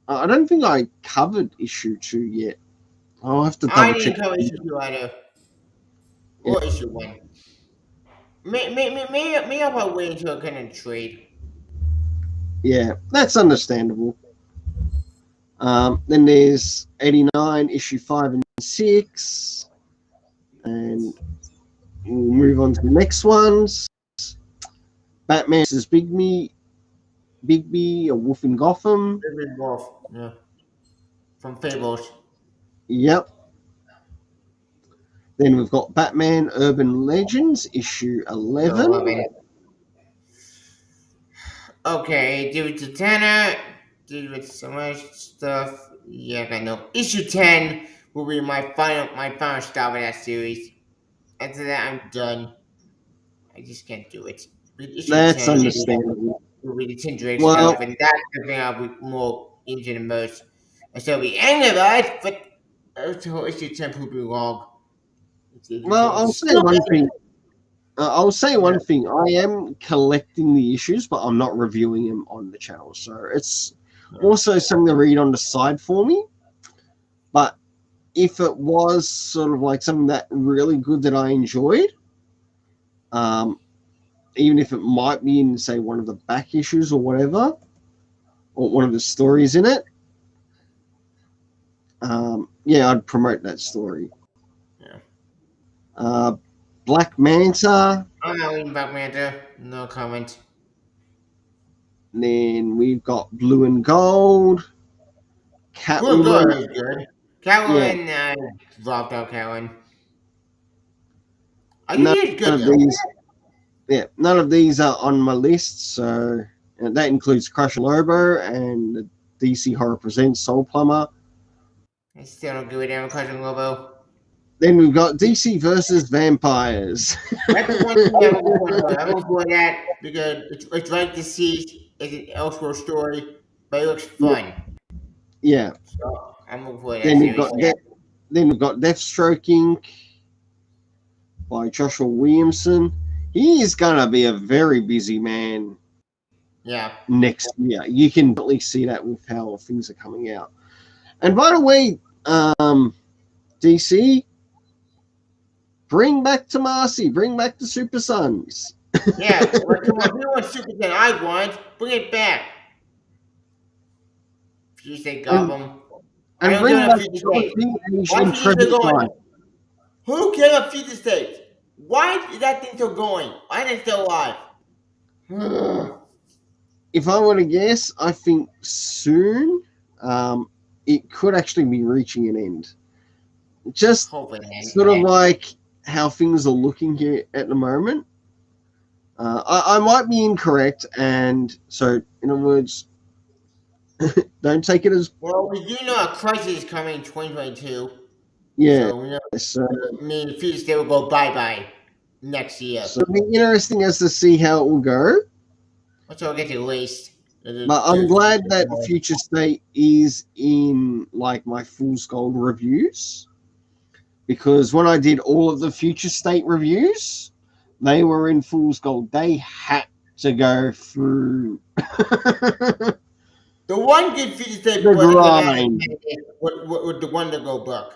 I don't think I covered issue 2 yet. I'll have to I double check. didn't cover issue 2 either. Yeah, Or issue 1. Me, I'm about waiting until I can trade. yeah, that's understandable. Then there's '89, issue 5 and 6, and we'll move on to the next ones. Batman vs. Bigby, A Wolf in Gotham. David Wolf. Yeah. From Fables. Yep. Then we've got Batman Urban Legends, issue No 11. 11. Okay, David Tutana. Did with so much stuff. Yeah, I know. Issue 10 will be my final stop of that series. After that, I'm done. I just can't do it. With issue That's 10 understandable. will be the Tim Drake Well, stuff, and that's the thing I'll be more into the most. And so the end of it, but issue 10 will be long. I'll say one thing. I'll say one thing. I am collecting the issues, but I'm not reviewing them on the channel. So it's also something to read on the side for me. But if it was sort of like something that really good that I enjoyed, even if it might be in, say, one of the back issues or whatever, or one of the stories in it, yeah, I'd promote that story. Yeah. Black Manta. I'm not reading Black Manta. No comment. Then we've got Blue and Gold, Good, Catwoman. good, good. Yeah, Catwoman, I dropped out Catwoman. I think none it's good of though. these. Yeah, none of these are on my list. So and that includes Crush Lobo and the DC Horror Presents Soul Plumber. I still don't give a damn Cousin Lobo. Then we've got DC versus Vampires. That's the one thing I'm looking for. I'm looking for that because it's like Deceased. It's an Elseworld story, but it looks fun. Yeah. So I'm looking for that Then we've series. got then we've got Deathstroke Inc. by Joshua Williamson. He is gonna be a very busy man Yeah. next year. You can definitely see that with how things are coming out. And by the way, DC, bring back Tomasi, bring back the Super Sons. Yeah. Well, come on. If you want Super 10, I want. Bring it back. Future State Gotham. I And don't care bring about back Future State. Dorothy, Age, Why and Future State Trevor going? Knight. Who cares about Future State? Why is that thing still going? Why is it still alive? If I were to guess, I think soon it could actually be reaching an end. Just Hopefully, man. sort of like how things are looking here at the moment. I might be incorrect, and so in other words, don't take it as Well, we do know a crisis is coming in 2022. yeah. So we know So, Future State will go bye-bye next year. so it'll be interesting as to see how it will go. Which will get to waste. But I'm glad that Future State is in like my Fool's Gold reviews, because when I did all of the Future State reviews, they were in Fool's Gold. They had to go through The one good Future State The book that came out grind. with the Wonder Go book.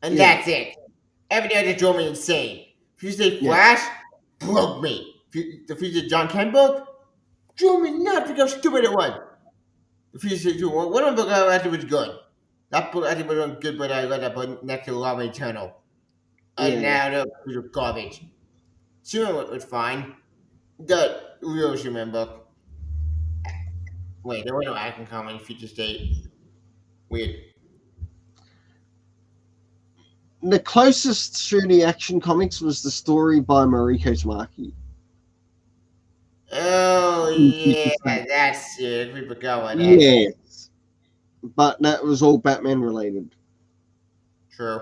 And Yeah. that's it. Everything else just drove me insane. Future State Yeah. Flash broke me. The Future John Kent book drove me nuts because how stupid it was. The Future State 2, one of the book I actually was good. That book actually wasn't good, but I read that book next to Love Eternal. And Yeah. now the was garbage. Superman was fine. The real Superman book. Wait, there was no action comic in Future State. Weird. The closest to the Action Comics was the story by Mariko Tamaki. Oh in Future yeah, State. that's it. We forgot what that. Yes. But that was all Batman related. True.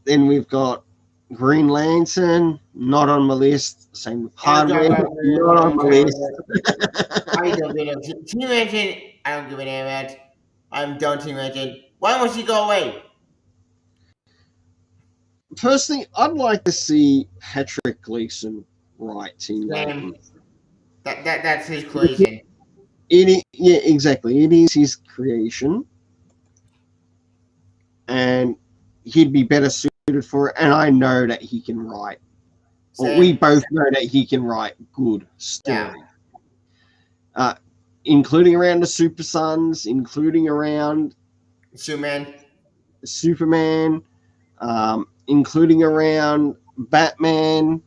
Then we've got Green Lantern, not on my list. Same with Hardware, not on my list. I don't give a Team Engine. I don't give a damn about. I'm done Team Engine. Why won't she go away? Personally, I'd like to see Patrick Gleason write Teen Same. Titans. That's his creation. Yeah, exactly. It is his creation, and he'd be better suited for it. And I know that he can write. Well, we both know that he can write good story. Yeah. Including around the Super Sons, including around Superman, including around Batman,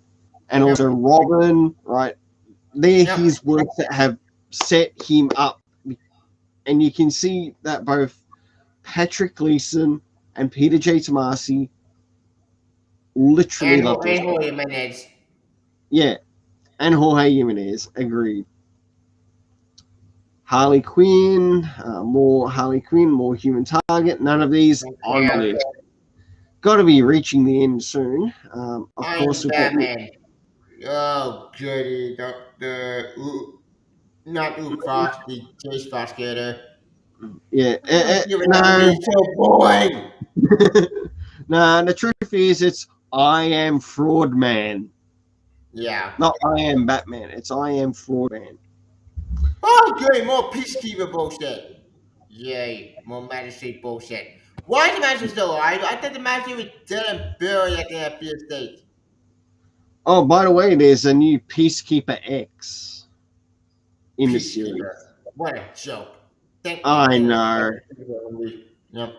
and Yep. also Robin. Right, they're Yep. his works that have set him up, and you can see that both Patrick Gleason and Peter J. Tomasi literally love this. Jorge Jimenez. Yeah, and Jorge Jimenez, agreed. Harley Quinn, more Harley Quinn, more Human Target. None of these on the list. Got to be reaching the end soon. Of course, we've got Batman. Oh goody, not Luke Fox, the Chase Fox character. yeah. No, so boring. No, the truth is, it's I am Fraud Man. Yeah. Not I am Batman. It's I am Fraud Man. Oh, great, more peacekeeper bullshit. Yay, more magistrate bullshit. Why is the magistrate still alive? I thought the magistrate was dead and buried at the FBI state. Oh, by the way, there's a new Peacekeeper X in the series. What a joke. I know. Yep.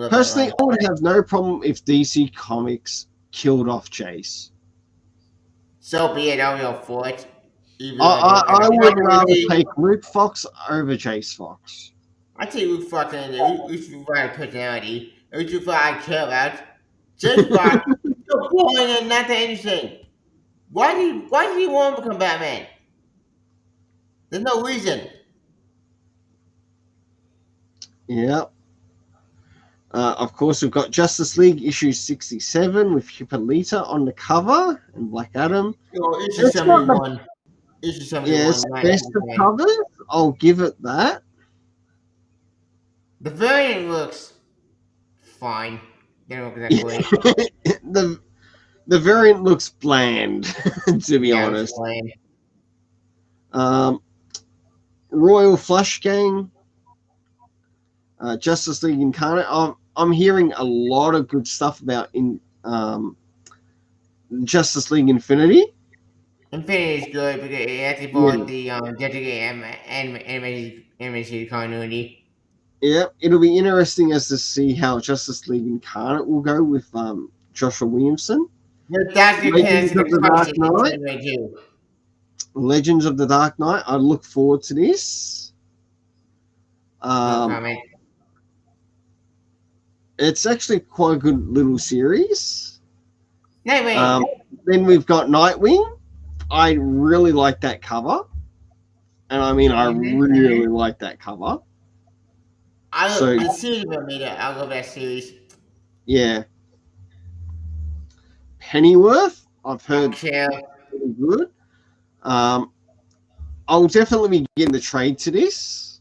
Personally, I would have no problem if DC Comics killed off Chase. So be it, I'll go for it. I would rather take Luke Fox over Chase Fox. I take Luke Fox in there. Luke Fox personality. Luke Fox I care about. Chase Fox, so boring and not that interesting. Why do you want to become Batman? There's no reason. Yeah. Of course, we've got Justice League issue 67 with Hippolyta on the cover and Black Adam. Issue 71. Issue 71. Yes, best of covers. I'll give it that. The variant looks fine. They don't look that great. The variant looks bland, to be honest. Royal Flush Gang, Justice League Incarnate. I'm hearing a lot of good stuff about Justice League Infinity. Infinity is good because it actually brought the animated continuity. Yeah, it'll be interesting as to see how Justice League Incarnate will go with Joshua Williamson. Legends of the Dark Knight. Legends of the Dark Knight. I look forward to this. It's actually quite a good little series. Nightwing. Then we've got Nightwing. I really like that cover. And I mean, I really like that cover. I'll go that series. Yeah. Pennyworth, I've heard pretty good. I'll definitely be getting the trade to this.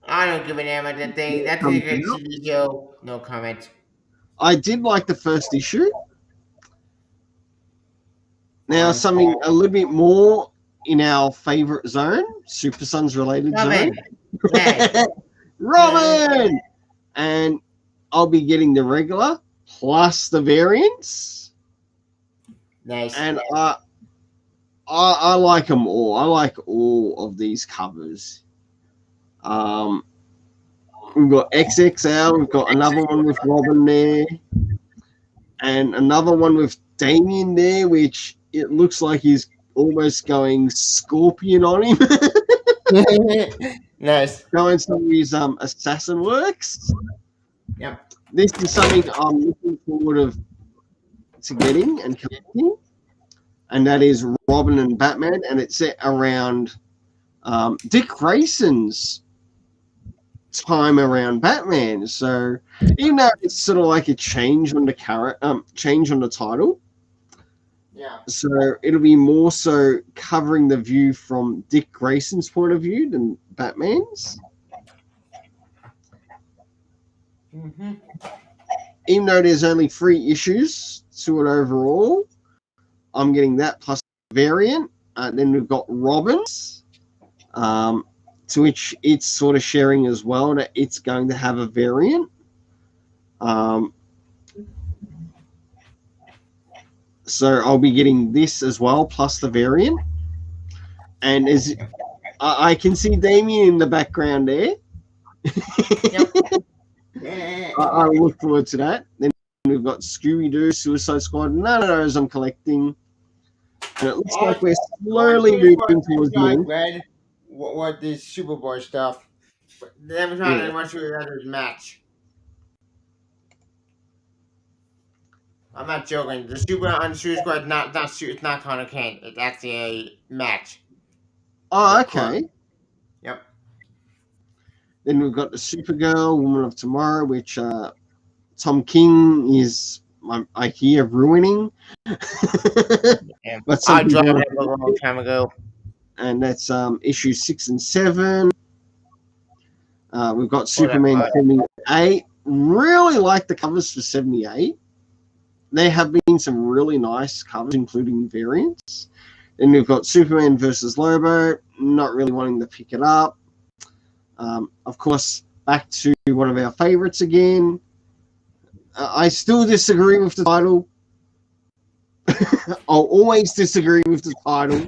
I don't give a damn about that thing. That's a good TV show. No comment. I did like the first issue. Now, something a little bit more in our favorite zone, Super Sons related zone. Robin. Yes. Robin! And I'll be getting the regular plus the variants. Nice. And I like them all. I like all of these covers. We've got XXL. We've got another one with Robin there, and another one with Damien there, which it looks like he's almost going Scorpion on him, Nice. going some of his assassin works. Yep. This is something I'm looking forward to getting and collecting, and that is Robin and Batman, and it's set around Dick Grayson's time around Batman. So even though it's sort of like a change on the change on the title, Yeah. so it'll be more so covering the view from Dick Grayson's point of view than Batman's. Mm-hmm. Even though there's only 3 issues to it overall, I'm getting that plus variant. Then we've got Robin's, to which it's sort of sharing as well that it's going to have a variant. So I'll be getting this as well plus the variant. And as I can see Damien in the background there. Yep. I look forward to that. Then we've got Scooby-Doo, Suicide Squad. None of those I'm collecting. And it looks like we're slowly moving towards the end. Read what this Superboy stuff. But never found anyone to another match. I'm not joking. The Super on Suicide Squad it's not Connor Kent. It's actually a match. Oh, okay. Yep. Then we've got the Supergirl, Woman of Tomorrow, which Tom King is, I hear, ruining. Yeah. But I dropped it a long time ago. And that's issue 6 and 7. We've got Superman 78. Really like the covers for 78. There have been some really nice covers, including variants. Then we've got Superman versus Lobo. Not really wanting to pick it up. Of course, back to one of our favorites again. I still disagree with the title. I'll always disagree with the title.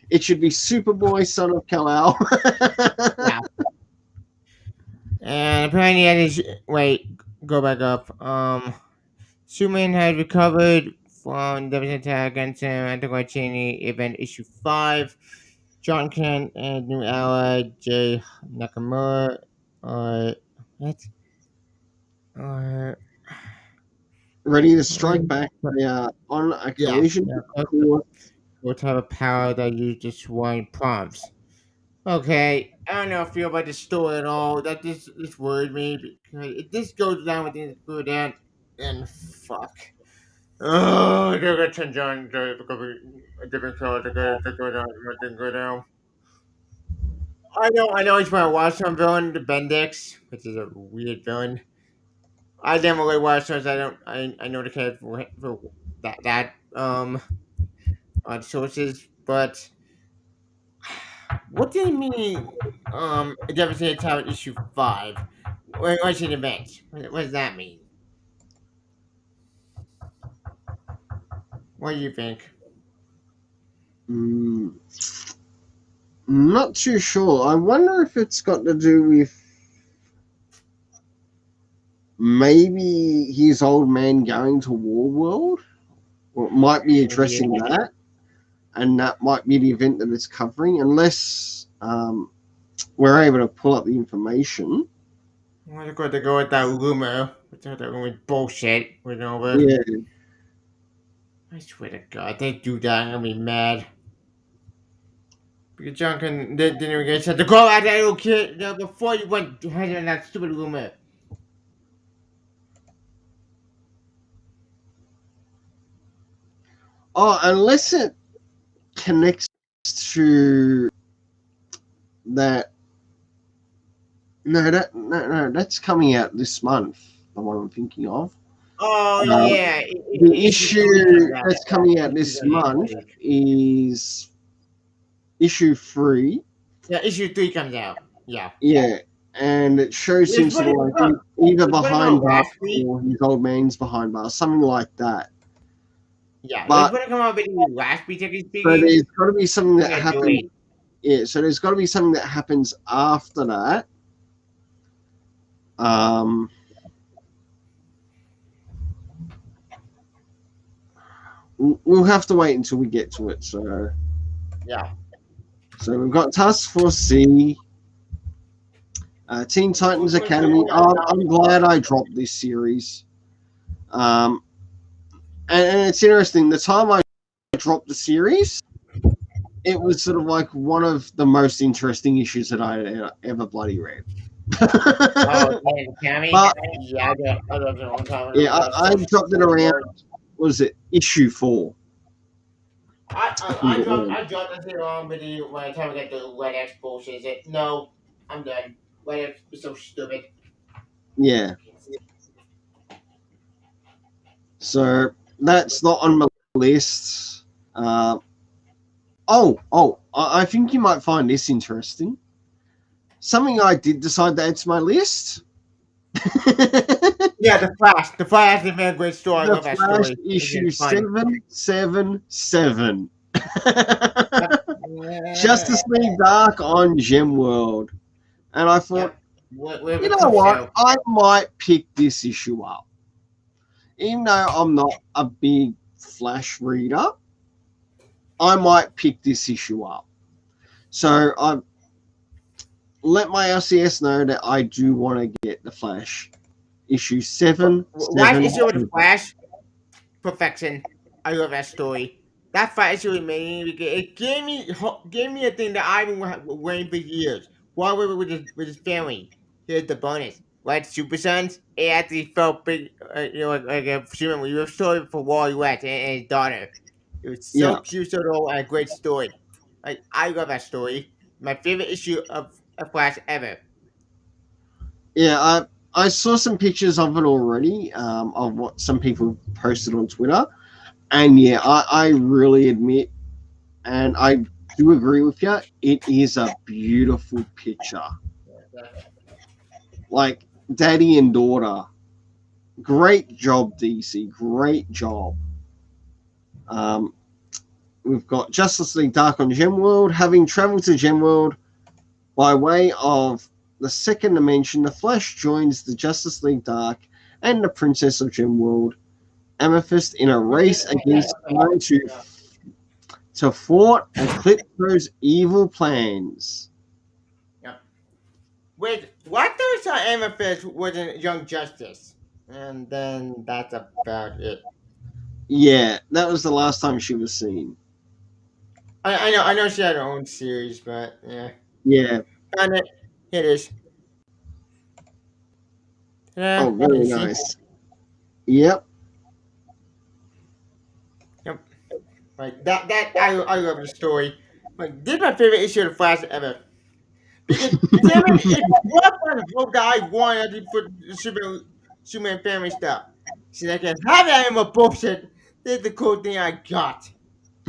It should be Superboy, Son of Kal-El. Yeah. And apparently, wait, go back up. Superman had recovered from the attack against him at the Guacini event issue 5. John Kent and new ally Jay Nakamura what? Ready to strike back. They are on a collision. What type of power that you just want prompts? Okay, I don't know if I feel about this story at all. That this worried me because if this goes down with things go down, then fuck. Oh, they're gonna turn John to a different color to go down. I know he's gonna watch some villain, the Bendix, which is a weird villain. I never really watched those. I know the character for that on sources, but what do you mean? Devastating Tower issue 5. What's an event? What does that mean? What do you think? Not too sure. I wonder if it's got to do with maybe his old man going to Warworld, or it might be addressing that, and that might be the event that it's covering, unless we're able to pull up the information. I'm going to go with that rumor. That rumor bullshit. Over. Yeah. I swear to God, they do that, I'm gonna be mad. Because John didn't even get said to go at that little kid before you went ahead on that stupid rumor. Oh, unless it connects to that. No, that's coming out this month. The one I'm thinking of. Oh yeah. The issue that's coming out this month is issue 3. Yeah, issue 3 comes out. Yeah. Yeah, and it shows him It's sort of gonna like come out. either It's gonna come behind out bars last week. or his old man's behind bars, something like that. Yeah, it's But gonna come out maybe last week, technically so speaking. there's got to be something I'm that gonna do happens. it. Yeah, so there's got to be something that happens after that. Um, we'll have to wait until we get to it. Yeah. So we've got Task Force C, Teen Titans Academy. I'm glad I dropped this series. And it's interesting. The time I dropped the series, it was sort of like one of the most interesting issues that I ever bloody read. Oh, yeah, Cammy? But Yeah, I got it on time. yeah, I dropped it around. What was it? Issue 4. I dropped this thing on with you by the time I get the Red X bullshit. No, I'm done. Red X is so stupid. Yeah. So that's not on my list. I think you might find this interesting. Something I did decide to add to my list. Yeah, the Flash. The Flash is a great story. I The love that Flash story. issue It's fun. 777. Yeah. Justice League Dark on Gemworld. And I thought, you know what? I might pick this issue up. Even though I'm not a big Flash reader, I might pick this issue up. So I let my LCS know that I do want to get the Flash issue 7. Last issue with the Flash, perfection. I love that story. That fight issue with me, it gave me a thing that I've been waiting for years. While we were with his family, here's the bonus. Like Super Sons, it actually felt big, like a human. We were story for Wally West and his daughter. It was so cute, so old, and a great story. Like I love that story. My favorite issue of Flash ever. Yeah, I saw some pictures of it already, of what some people posted on Twitter. And yeah, I really admit, and I do agree with you, it is a beautiful picture. Like, daddy and daughter. Great job, DC. Great job. We've got Justice League Dark on Gemworld. Having traveled to Gemworld by way of the second dimension, the Flash joins the Justice League Dark and the Princess of Gemworld, Amethyst, in a race against time to thwart Eclipso's evil plans. Yeah. Wait, what those Amethyst was in Young Justice? And then that's about it. Yeah, that was the last time she was seen. I know she had her own series, but yeah. Yeah. Found it. Here it is. Oh, very nice. Yep. Yep. Like that I love the story. Like this is my favorite issue of the Flash ever. Because damn it, if what the whole guy wanted for Superman family stuff. See, I can have that in my bullshit. This is the cool thing I got.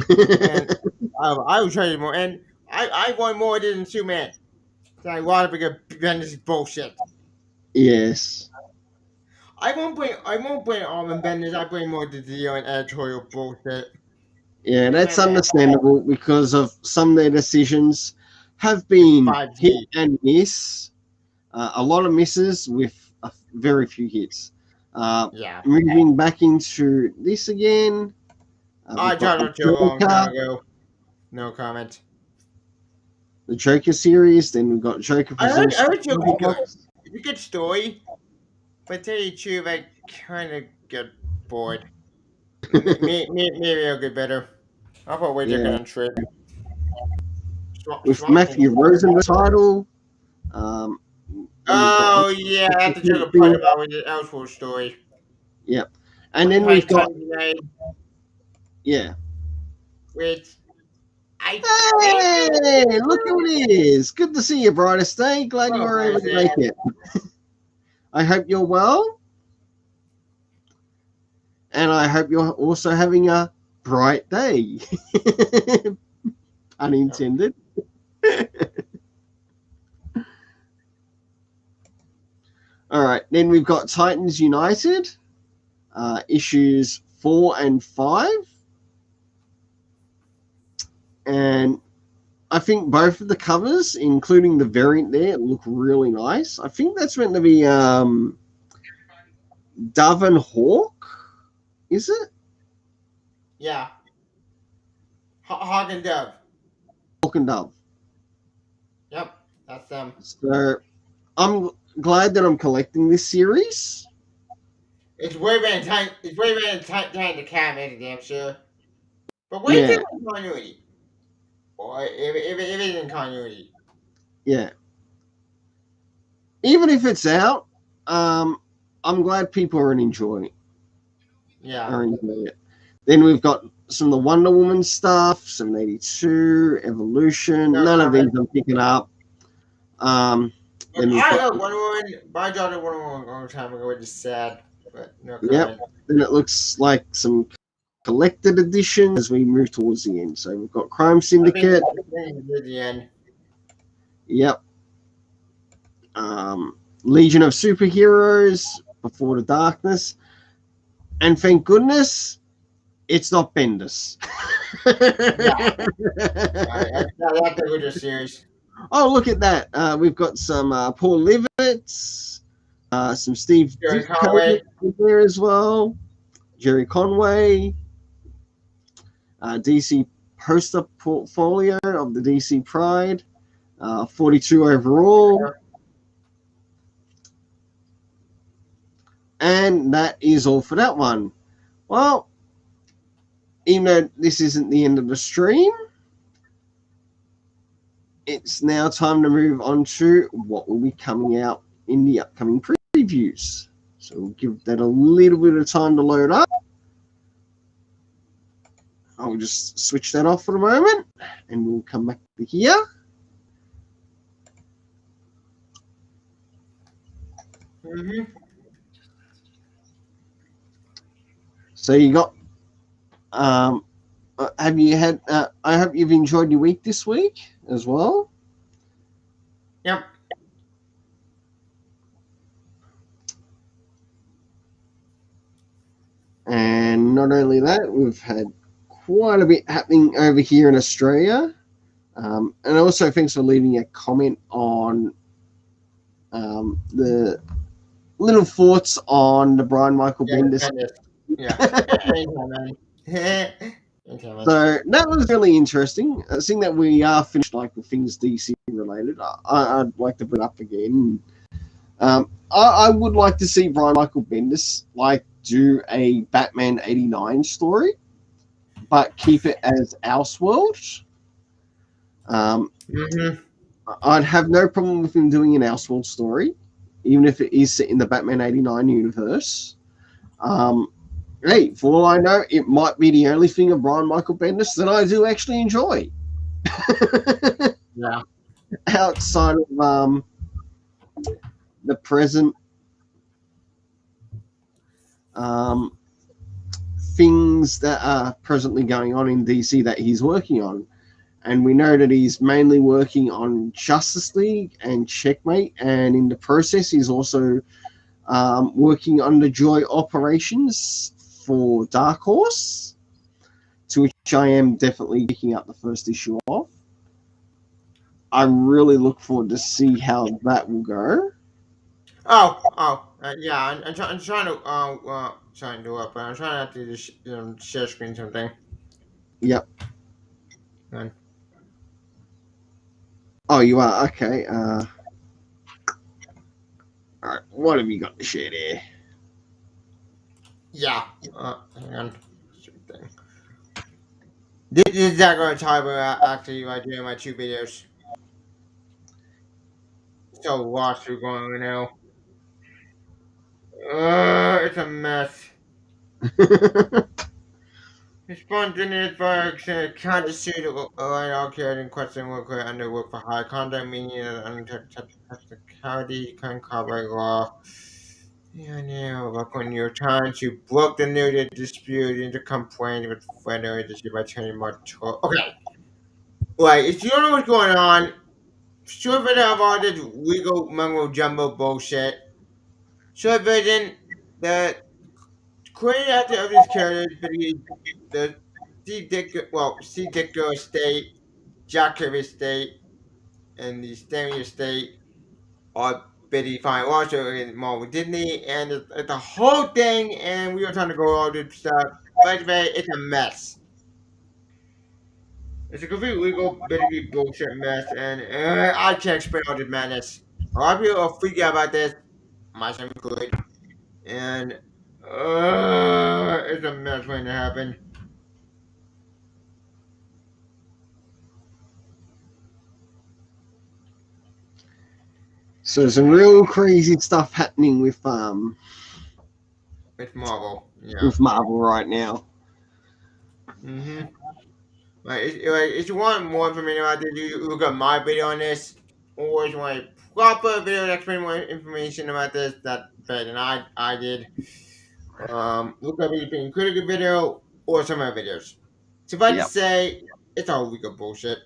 And I will try you more. And I want more than Superman. So I want to get Bendis bullshit. Yes. I won't bring Armin Bendis. I bring more to the and editorial bullshit. Yeah, that's understandable because of some of their decisions have been 5G. hit and miss. A lot of misses with very few hits. Yeah. Moving back into this again. I tried to do a long time ago. No comment. The Joker series. Then we've got Joker. I heard Joker good. It's a good story, but tell you the truth, I kind of get bored. Maybe I'll get better. I'll probably wait on trip. With Matthew Rosenberg title. Oh yeah, I have to tell the part about the Elseworld story. Yep, and then we've got which hey, look who it is! Good to see you, brightest day. Glad you were able to make it. I hope you're well, and I hope you're also having a bright day. Unintended. All right, then we've got Titans United, issues 4 and 5, and I think both of the covers, including the variant there, look really nice. I think that's meant to be Dove and Hawk, is it? Yeah. Hog and Dove. Hawk and Dove. Yep, that's them. So I'm glad that I'm collecting this series. It's way better time. It's way better time to cam it, damn sure. But wait till Yeah, it's continuity. Or if it isn't continuity. yeah. Even if it's out, I'm glad people are enjoying Yeah. it. Then we've got some of the Wonder Woman stuff, 782, Evolution. No None of these comment. I'm picking up. Then we've I got, love Wonder Woman. But I dropped Wonder Woman a long time ago, which is sad. But no yep. comment. Then it looks like some collected editions as we move towards the end. So we've got Crime Syndicate. I think it's the end. Yep. Legion of Superheroes, Before the Darkness. And thank goodness, it's not Bendis. Yeah. That's a good series. Oh, look at that. We've got some Paul Livets, some Steve Jerry Ditko Conway. there as well, Jerry Conway, DC poster portfolio of the DC Pride, 42 overall. Yeah. And that is all for that one. Well, even though this isn't the end of the stream, it's now time to move on to what will be coming out in the upcoming previews. So we'll give that a little bit of time to load up. I'll just switch that off for a moment and we'll come back to here. Mm-hmm. So you got, have you had, I hope you've enjoyed your week this week as well. Yep. And not only that, we've had quite a bit happening over here in Australia. And also thanks for leaving a comment on the little thoughts on the Brian Michael Bendis. Yeah. So that was really interesting. Seeing that we are finished like with things DC related, I'd like to bring it up again. I would like to see Brian Michael Bendis like do a Batman '89 story, but keep it as Elseworld. I'd have no problem with him doing an Elseworld story, even if it is set in the Batman '89 universe. Hey, for all I know, it might be the only thing of Brian Michael Bendis that I do actually enjoy. Yeah. Outside of the present things that are presently going on in DC that he's working on. And we know that he's mainly working on Justice League and Checkmate, and in the process, he's also working on the Joy operations for Dark Horse, to which I am definitely picking up the first issue of. I really look forward to see how that will go. Yeah. I'm trying to do it, but I'm trying not to just share screen something. Yep. Fine. Oh, you are? Okay. All right. What have you got to share there? Yeah. Hang on. Thing. This is exactly what I'm actually doing my 2 videos. So lost through going now. It's a mess. Spontaneous by condescending align all carried in question work under work for high conduct, meaning that technicality can cover law. Yeah, look when you're trying to block the new dispute into complaint with federal agency by turning more to okay. Right, if you don't know what's going on, short version of all this legal mumbo jumbo bullshit. Short version, the creator of these characters believe the C. Dicker estate, Jack Kirby estate, and the Stanley estate are Betty Fine also in Marvel Disney, and it's a whole thing, and we were trying to go all this stuff. But it's a mess. It's a complete legal, basically bullshit mess, and I can't explain all this madness. A lot of people are freaking out about this, myself included, and it's a mess waiting to happen. So some real crazy stuff happening with It's Marvel, yeah. with Marvel right now. Mm-hmm. If you want more information about this, you look at my video on this, or if you want a proper video that explains more information about this, that better than I did. Look up anything critical video or some other videos. Suffice to Yep. say, it's all legal bullshit.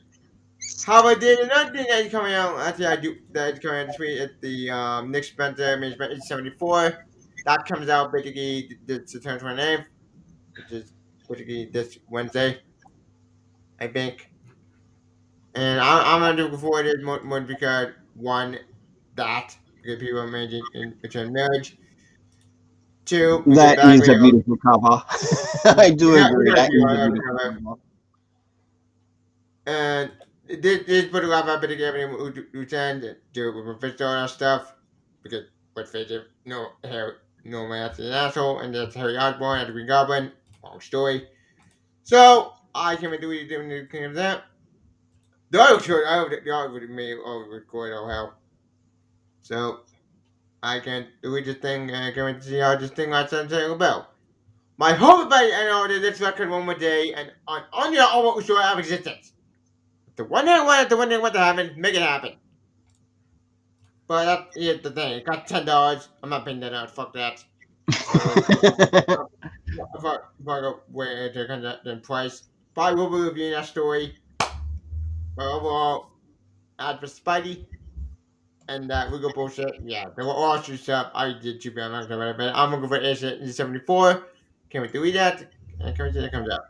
How I did another thing that is coming out, actually I do that is coming out this week at the Nick Spencer Management 74. That comes out basically September 29th, which is basically this Wednesday, I think. And I'm not looking forward to it more because one, that because people are managing in return marriage. Two, we get That back is a video. beautiful cover. I do We agree. got a That few is a other beautiful cover. cover. And this put a lot of effort to get who tend to do it with Mephisto and stuff. Because let's face it, no man that's an asshole, and that's Harry Osborn as the Green Goblin. Long story. So I can't do what doing the king of that. The other short, I hope the other would me over record all hell. So I can do this thing and I can see how this thing like Taylor Bell. My hope by I know that this record one more day and on your almost sure of existence. The one thing I wanted, the one thing I want to happen, make it happen. But that is the thing. It got $10. I'm not paying that out. Fuck that. So if I go way to kind of the price, probably will be reviewing that story. But overall, as for Spidey and that legal bullshit, yeah, the all true stuff. I did too bad. I'm not gonna but I'm gonna go for Ace 74. Can't wait to read that. And can't wait till it comes out.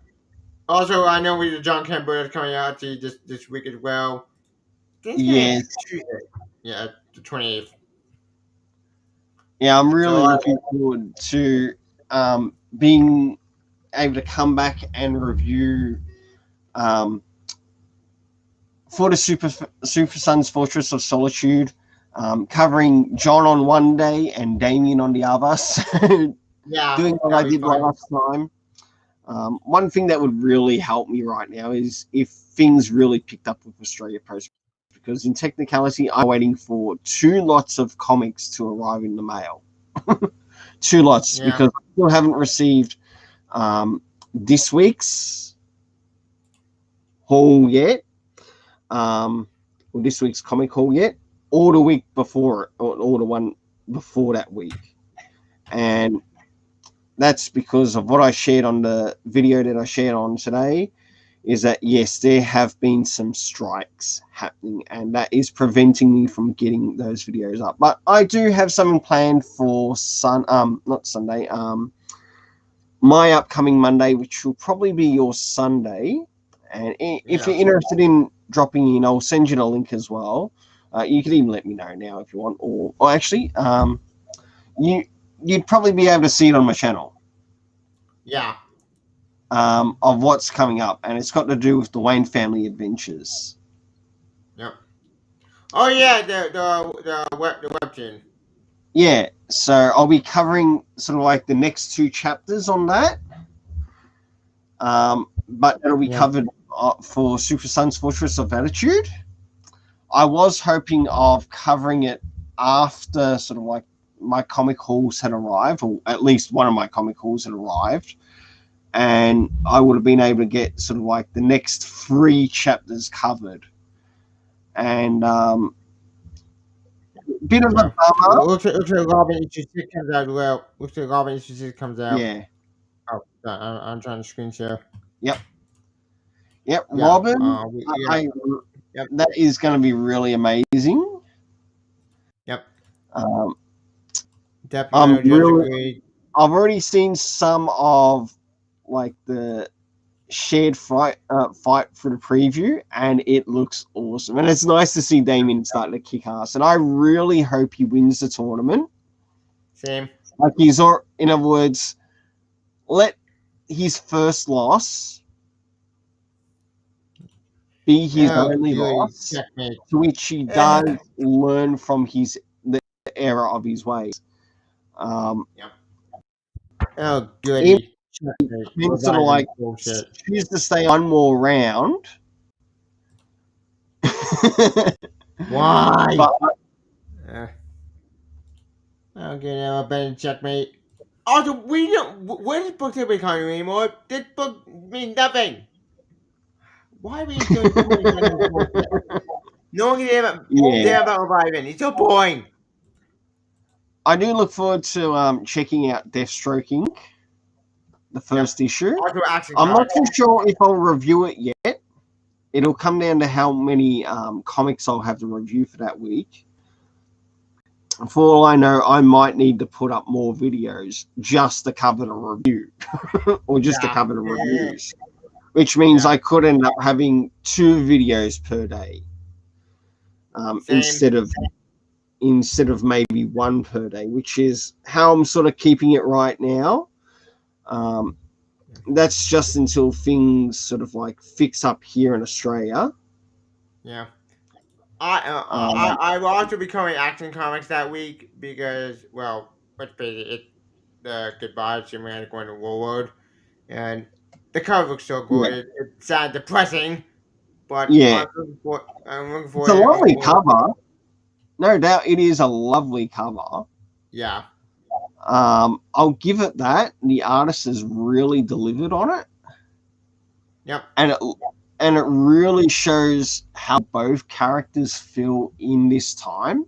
Also, I know we the John Campbell is coming out this week as well. I think it's gonna be Yes. Tuesday. Yeah, the 28th. Yeah, I'm really So looking forward to being able to come back and review for the Super Sons Fortress of Solitude, covering John on one day and Damien on the other. So yeah, doing what I that'll be did fun. last time. One thing that would really help me right now is if things really picked up with Australia Post, because in technicality, I'm waiting for 2 lots of comics to arrive in the mail. 2 lots, Yeah. because I still haven't received this week's haul yet, or this week's comic haul yet, or the week before, or the one before that week. And that's because of what I shared on the video that I shared on today, is that yes, there have been some strikes happening, and that is preventing me from getting those videos up. But I do have something planned for not Sunday, my upcoming Monday, which will probably be your Sunday. And if you're interested in dropping in, I'll send you the link as well. You can even let me know now if you want, or actually, you'd probably be able to see it on my channel. Yeah. Of what's coming up, and it's got to do with the Wayne family adventures. Yep. Oh yeah, the webtoon. Yeah, so I'll be covering sort of like the next 2 chapters on that. But it'll be covered for Super Sons Fortress of Attitude. I was hoping of covering it after sort of like my comic hauls had arrived, or at least one of my comic hauls had arrived, and I would have been able to get sort of like the next 3 chapters covered. And bit of a bummer. Looks like Robin issue 6 comes out as well. Looks like Robin issue 6 comes out. Yeah. Oh, I'm trying to screen share. Yep. Yep, Yeah. Robin. Yeah. Yep. That is going to be really amazing. Yep. I'm Definitely just really. agreed. I've already seen some of like the shared fight for the preview, and it looks awesome. And it's nice to see Damien starting to kick ass. And I really hope he wins the tournament. Same. Like in other words, let his first loss be his Oh, only good. loss, Checkmate. to which he does learn from the error of his ways. Yep. Oh, He goody. Checkmate. can sort of Reviving like bullshit. choose to stay one more round. Why? But Okay, now I better checkmate. Also, we don't. Where's this book typically coming anymore? This book means nothing. Why are we doing points on this bullshit? No one can yeah, damn about reviving. It's so boring. I do look forward to checking out Deathstroking, the first issue. Also, action I'm not comics. too sure if I'll review it yet. It'll come down to how many comics I'll have to review for that week. For all I know, I might need to put up more videos just to cover the review, or just to cover the reviews, which means I could end up having 2 videos per day instead of maybe 1 per day, which is how I'm sort of keeping it right now. That's just until things sort of like fix up here in Australia. Yeah. I will also be covering action comics that week because, well, let's face it, the goodbye to man going to Warlord, and the cover looks so good. Yeah. It's sad, depressing, but Yeah. I'm looking It's a forward to lovely Warlord. cover. No doubt it is a lovely cover. Yeah. I'll give it that. The artist has really delivered on it. Yep. And it really shows how both characters feel in this time.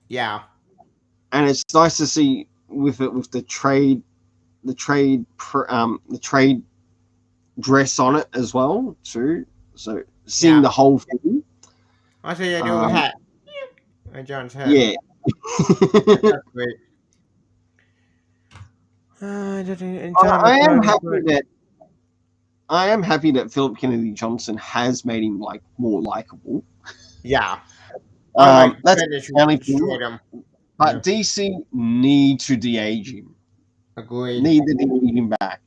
Yeah. And it's nice to see with the trade dress on it as well too. So seeing the whole thing. I say I do a hat. And John's head. Yeah. That's great. I am happy that Philip Kennedy Johnson has made him like more likable. Yeah. That's the only destroyed thing. him. But DC need to de-age him. Agreed. Need to de-age him back.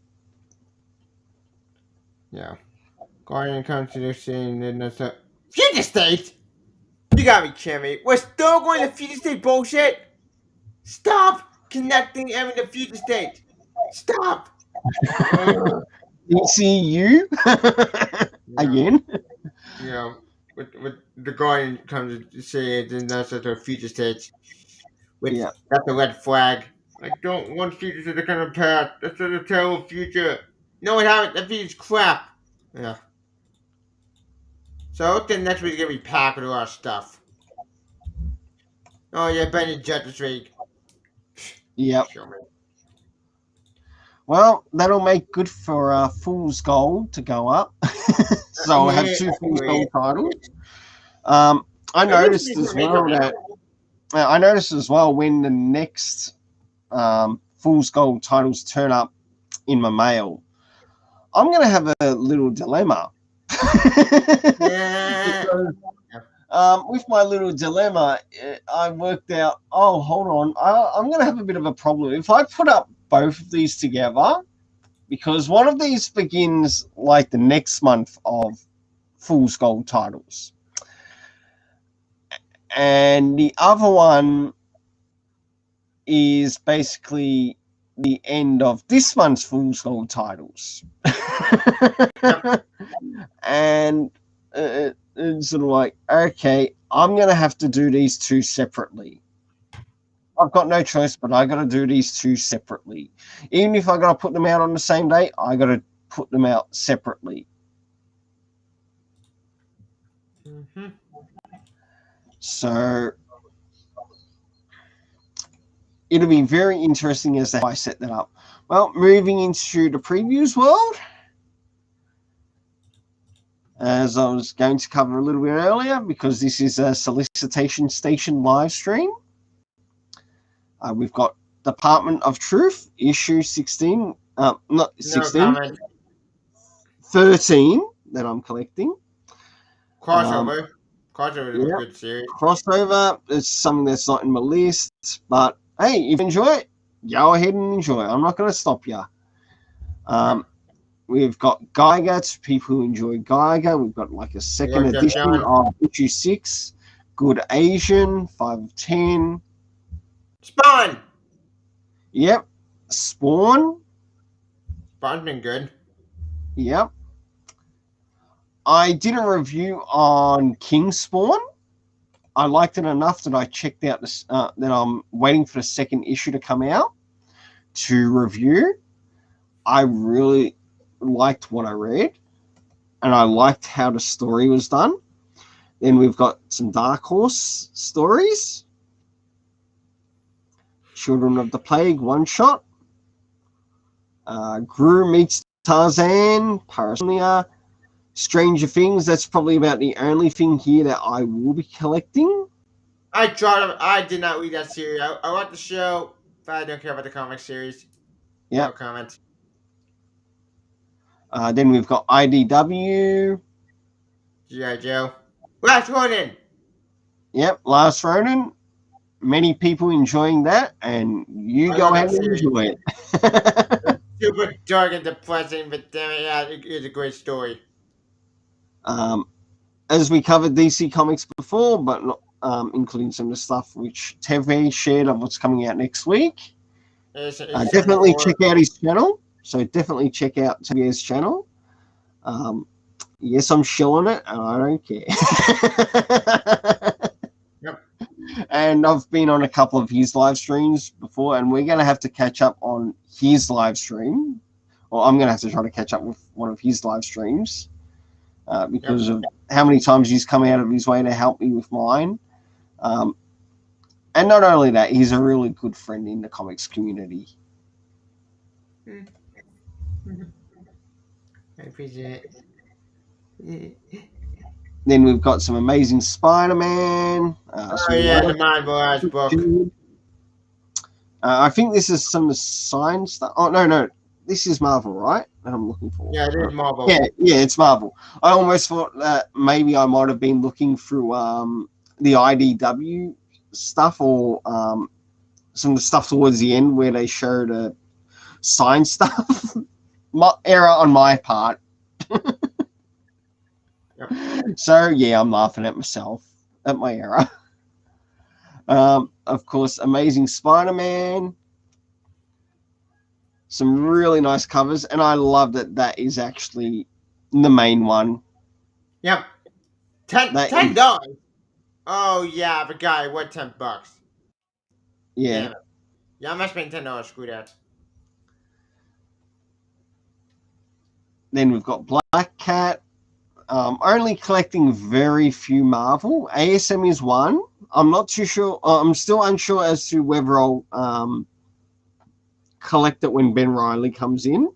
Yeah. Guardian comes to the scene and it's a future state. You got me, Kimmy. We're still going to future state bullshit. Stop connecting everything to future state. Stop. DCU again. Yeah. With the Guardian comes to say it, and that's a future state. Which that's a red flag. I don't want future to come to pass. That's a terrible future. No, it haven't. That future's crap. Yeah. So then next week's gonna be packed with a lot of stuff. Oh yeah, Benny Jet this week. Yep. Well, that'll make good for Fool's Gold to go up. So I'll have 2 Fool's Gold titles. I noticed as well when the next Fool's Gold titles turn up in my mail, I'm going to have a little dilemma. Because, with my little dilemma, I worked out, hold on, I'm going to have a bit of a problem. If I put up both of these together, because one of these begins like the next month of Fool's Gold titles, and the other one is basically the end of this month's Fool's Gold titles. And it's sort of like, okay, I'm going to have to do these 2 separately. I've got no choice, but I got to do these 2 separately. Even if I got to put them out on the same day, I got to put them out separately. Mm-hmm. So it'll be very interesting as to how I set that up. Well, moving into the previews world. as I was going to cover a little bit earlier, because this is a Solicitation Station live stream. We've got Department of Truth, issue 16, not 16, No comment. 13 that I'm collecting. Crossover. Crossover is a good series. Crossover is something that's not in my list, but hey, if you enjoy it, go ahead and enjoy it. I'm not going to stop you. We've got Geiger to people who enjoy Geiger. We've got like a second edition of issue 6. Good Asian, 5 of 10. Spawn! Yep. Spawn. Spawn's been good. Yep. I did a review on King Spawn. I liked it enough that I checked out this, that I'm waiting for the second issue to come out to review. I really liked what I read, and I liked how the story was done. Then we've got some Dark Horse stories. Children of the Plague, one shot. Gru meets Tarzan, Parasomnia. Stranger Things, that's probably about the only thing here that I will be collecting. I did not read that series. I watched the show, but I don't care about the comic series. Yeah. No comment. Then we've got IDW. G.I. Joe. Last Ronin! Yep, Last Ronin. Many people enjoying that, and you go ahead and enjoy it. Super dark and depressing, but damn it, yeah, it's a great story. As we covered DC Comics before, but not including some of the stuff which Teve shared of what's coming out next week. Definitely check out his channel. So definitely check out Teve's channel. Yes, I'm shilling it, and I don't care. Yep. And I've been on a couple of his live streams before, and we're going to have to catch up on his live stream. Or I'm going to have to try to catch up with one of his live streams because of how many times he's come out of his way to help me with mine. And not only that, he's a really good friend in the comics community. I appreciate it. Then we've got some Amazing Spider-Man. The Marvel Eyes book. I think this is some signed stuff. Oh, no. This is Marvel, right? That I'm looking for. Yeah, it is Marvel. Yeah, it's Marvel. I almost thought that maybe I might have been looking through the IDW stuff or some of the stuff towards the end where they showed signed stuff. Error on my part. So, yeah, I'm laughing at myself, at my error. Of course, Amazing Spider-Man. Some really nice covers, and I love that is actually the main one. Yep. $10. Oh, yeah, I forgot. What, $10? Yeah. Yeah, I'm not spending $10. Screw that. Then we've got Black Cat. Only collecting very few Marvel. ASM is one. I'm not too sure. I'm still unsure as to whether I'll collect it when Ben Reilly comes in.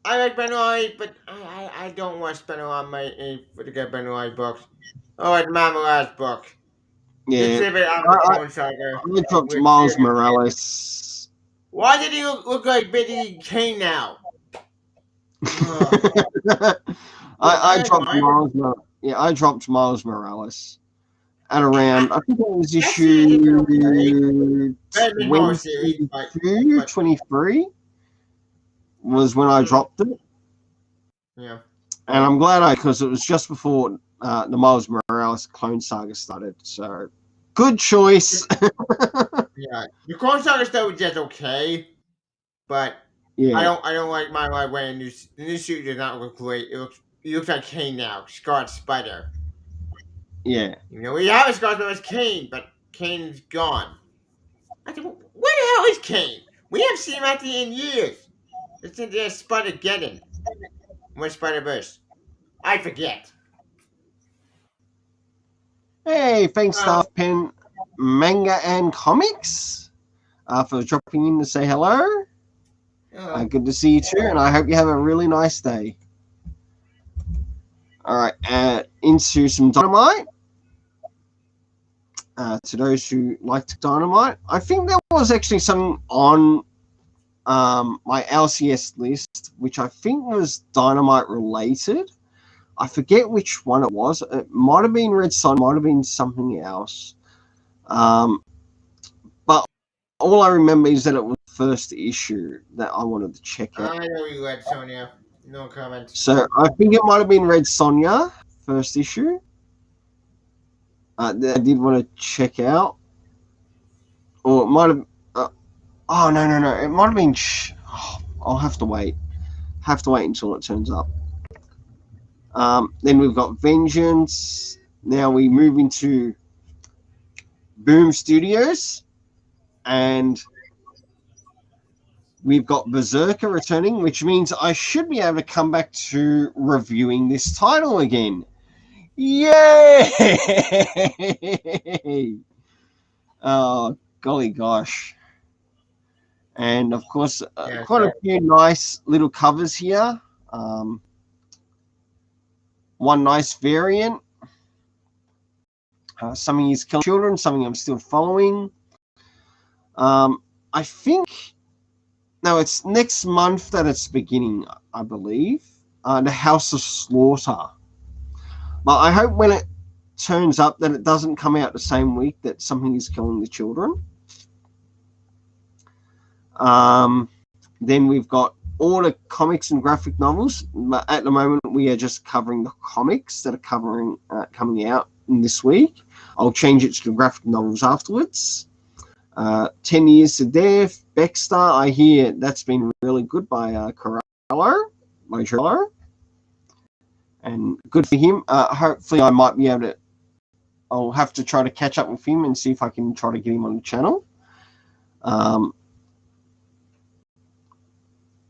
I like Ben Reilly, but I don't want to spend a lot of money to get Ben Reilly books. Oh, it's Marvel Eyes book. Yeah. I dropped Miles Morales. Why did he look like Billy Kane now? I dropped Miles Morales at around, I think it was issue 23 was when I dropped it. Yeah. And I'm glad because it was just before the Miles Morales Clone Saga started. So good choice. Yeah. The Clone Saga stuff was just okay, but yeah. I don't like my life wearing the new suit does not look great. He looks like Kane now, Scarlet Spider. Yeah. You know, we have a Scarlet Spider as Kane, but Kane's gone. I said, where the hell is Kane? We haven't seen him out there in years. It's in there Spider-Geddon. Where's Spider-Verse? I forget. Hey, thanks, Staff Pen Manga and Comics, for dropping in to say hello. Good to see you too, and I hope you have a really nice day. All right, into some Dynamite. To those who like Dynamite, I think there was actually something on my LCS list, which I think was Dynamite related. I forget which one it was. It might have been Red Sun, might have been something else. But all I remember is that it was the first issue that I wanted to check out. I know you read Sonia. No comment. So I think it might have been Red Sonja, first issue. That I did want to check out. Or it might have... oh, no. It might have been... I'll have to wait. Have to wait until it turns up. Then we've got Vengeance. Now we move into Boom Studios. And we've got Berserker returning, which means I should be able to come back to reviewing this title again. Yay! Oh, golly gosh. And of course, quite a few nice little covers here. One nice variant. Something is killing children, something I'm still following. I think, no, it's next month that it's beginning, I believe. The House of Slaughter. But I hope when it turns up that it doesn't come out the same week that something is killing the children. Then we've got all the comics and graphic novels. At the moment, we are just covering the comics that are coming out in this week. I'll change it to graphic novels afterwards. 10 Years to Death, Baxter. I hear that's been really good by Corello. And good for him. Hopefully, I might be able to. I'll have to try to catch up with him and see if I can try to get him on the channel.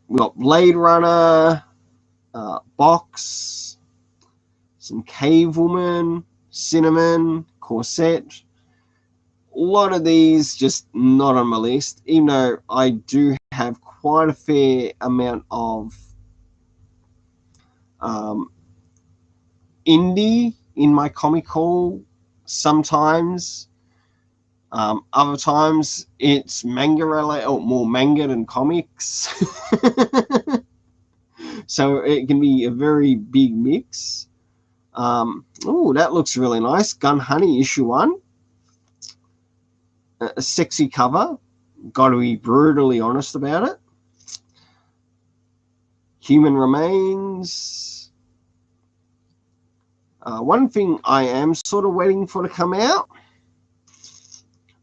We've got Blade Runner, Box, some Cave Woman, Cinnamon, Corset. A lot of these just not on my list, even though I do have quite a fair amount of indie in my comic haul sometimes. Other times it's manga related, or more manga than comics. So it can be a very big mix. Oh, that looks really nice. Gun Honey issue 1. A sexy cover. Got to be brutally honest about it. Human Remains. One thing I am sort of waiting for to come out.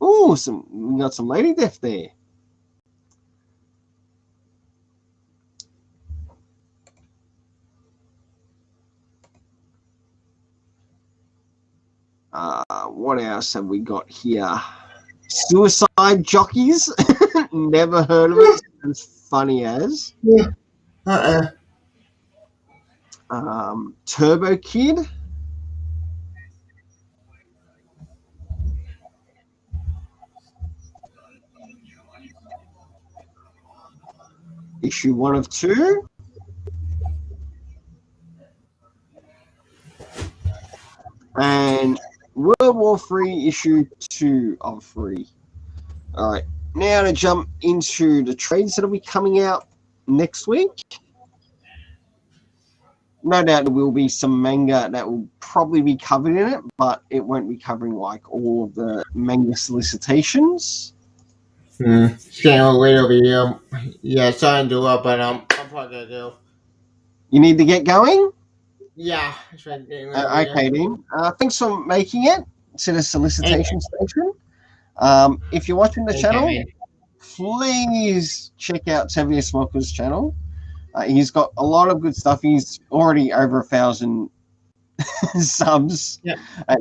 Oh, we got some Lady Death there. What else have we got here? Suicide Jockeys. Never heard of it. It's funny as. Turbo Kid. Issue 1 of 2. And World War 3 issue 2 of 3. All right, now to jump into the trades that'll be coming out next week. No doubt there will be some manga that will probably be covered in it, but it won't be covering like all of the manga solicitations. Can't wait over here. Yeah, starting to up, but I'm probably gonna go. You need to get going? Yeah. Okay, then. Thanks for making it to the solicitation station. If you're watching the channel, please check out Tevye Smoker's channel. He's got a lot of good stuff. He's already over 1,000 subs. Yeah.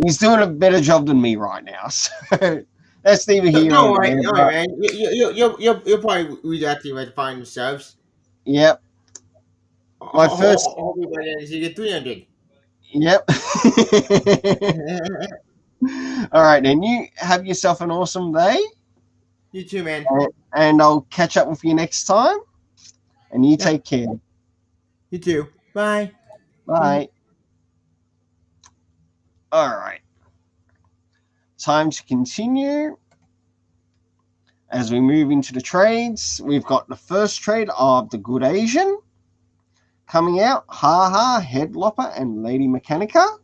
He's doing a better job than me right now. So that's neither here nor there. Don't worry, man. You'll probably reactivate find the subs. Yep. My first. Everybody you get 300. Yep. All right, then. You have yourself an awesome day. You too, man. And I'll catch up with you next time. And you take care. You too. Bye. Bye. All right. Time to continue. As we move into the trades, we've got the first trade of the Good Asian coming out. Ha Ha, Headlopper, and Lady Mechanica.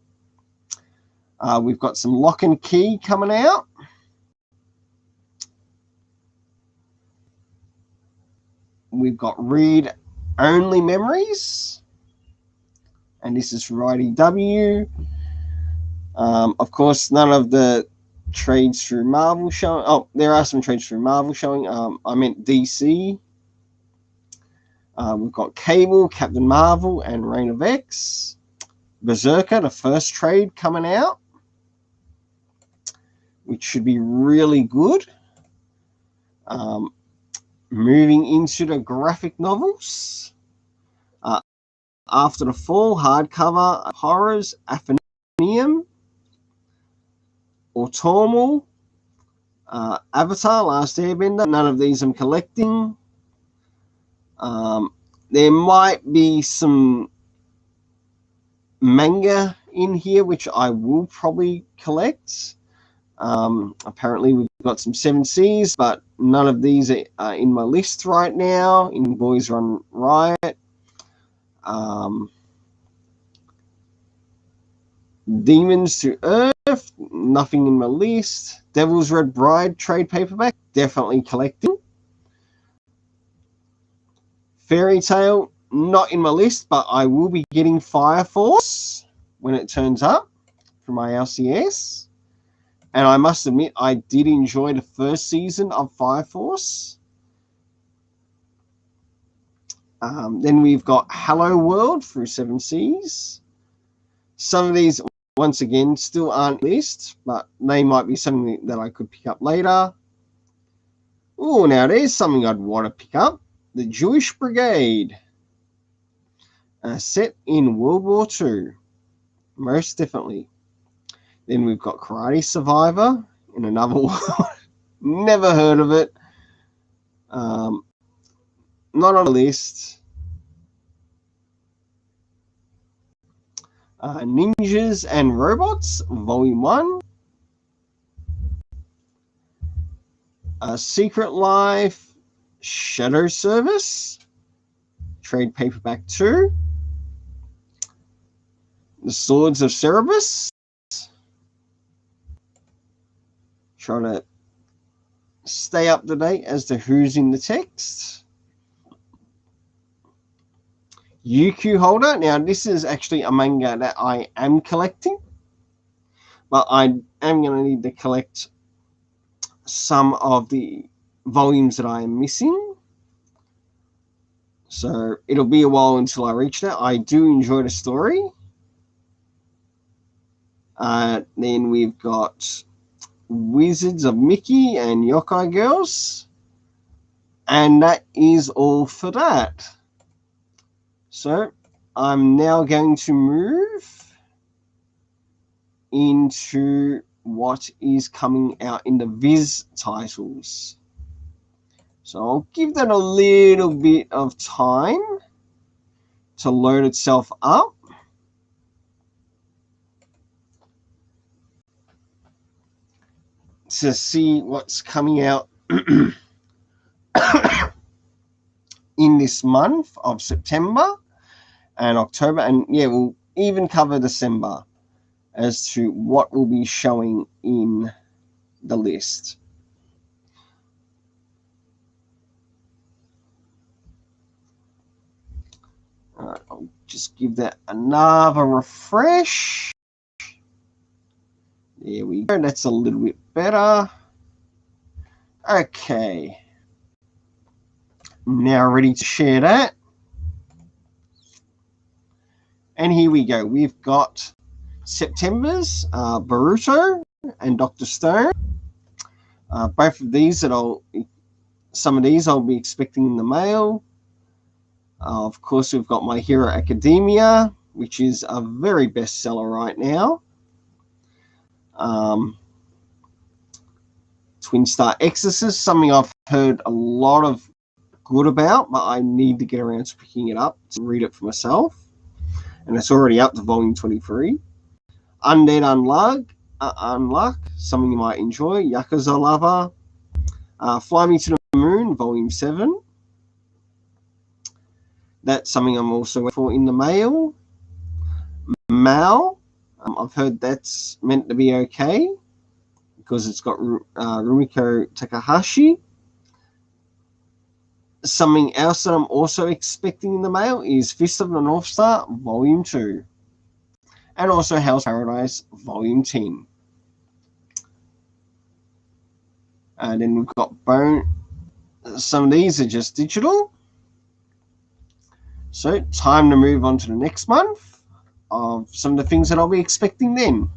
We've got some Lock and Key coming out. We've got Read Only Memories. And this is for IDW. Of course, none of the trades through Marvel showing. Oh, there are some trades through Marvel showing. I meant DC. We've got Cable, Captain Marvel, and Reign of X. Berserker, the first trade coming out, which should be really good. Moving into the graphic novels. After the Fall, hardcover, Horrors, Athenaeum, Autumnal, Avatar, Last Airbender. None of these I'm collecting. There might be some manga in here, which I will probably collect. Apparently, we've got some 7 Seas, but none of these are in my list right now. In Boys Run Riot. Demons to Earth, nothing in my list. Devil's Red Bride trade paperback, definitely collecting. Fairy Tail, not in my list, but I will be getting Fire Force when it turns up for my LCS. And I must admit, I did enjoy the first season of Fire Force. Then we've got Hello World through 7 Seas. Some of these, once again, still aren't list, but they might be something that I could pick up later. Oh, now there's something I'd want to pick up. The Jewish Brigade. Set in World War II. Most definitely. Then we've got Karate Survivor in another world. Never heard of it. Not on the list. Ninjas and Robots, Volume 1. Secret Life, Shadow Service, Trade Paperback 2. The Swords of Cerberus. Trying to stay up to date as to who's in the text. UQ Holder. Now, this is actually a manga that I am collecting, but I am going to need to collect some of the volumes that I am missing. So it'll be a while until I reach that. I do enjoy the story. Then we've got Wizards of Mickey and Yokai Girls. And that is all for that. So I'm now going to move into what is coming out in the Viz titles. So I'll give that a little bit of time to load itself up. To see what's coming out in this month of September and October. And yeah, we'll even cover December as to what will be showing in the list. All right, I'll just give that another refresh. There we go. That's a little bit better. Okay. Now ready to share that. And here we go. We've got September's Boruto and Dr. Stone. Both of these some of these I'll be expecting in the mail. Of course, we've got My Hero Academia, which is a very bestseller right now. Twin Star Exorcist, something I've heard a lot of good about, but I need to get around to picking it up to read it for myself. And it's already up to volume 23. Undead Unluck, something you might enjoy. Yakuza Lover. Fly Me to the Moon, Volume 7. That's something I'm also waiting for in the mail. Mao, I've heard that's meant to be okay because it's got Rumiko Takahashi. Something else that I'm also expecting in the mail is Fist of the North Star, Volume 2. And also Hell's Paradise, Volume 10. And then we've got Bone. Some of these are just digital. So, time to move on to the next month of some of the things that I'll be expecting then.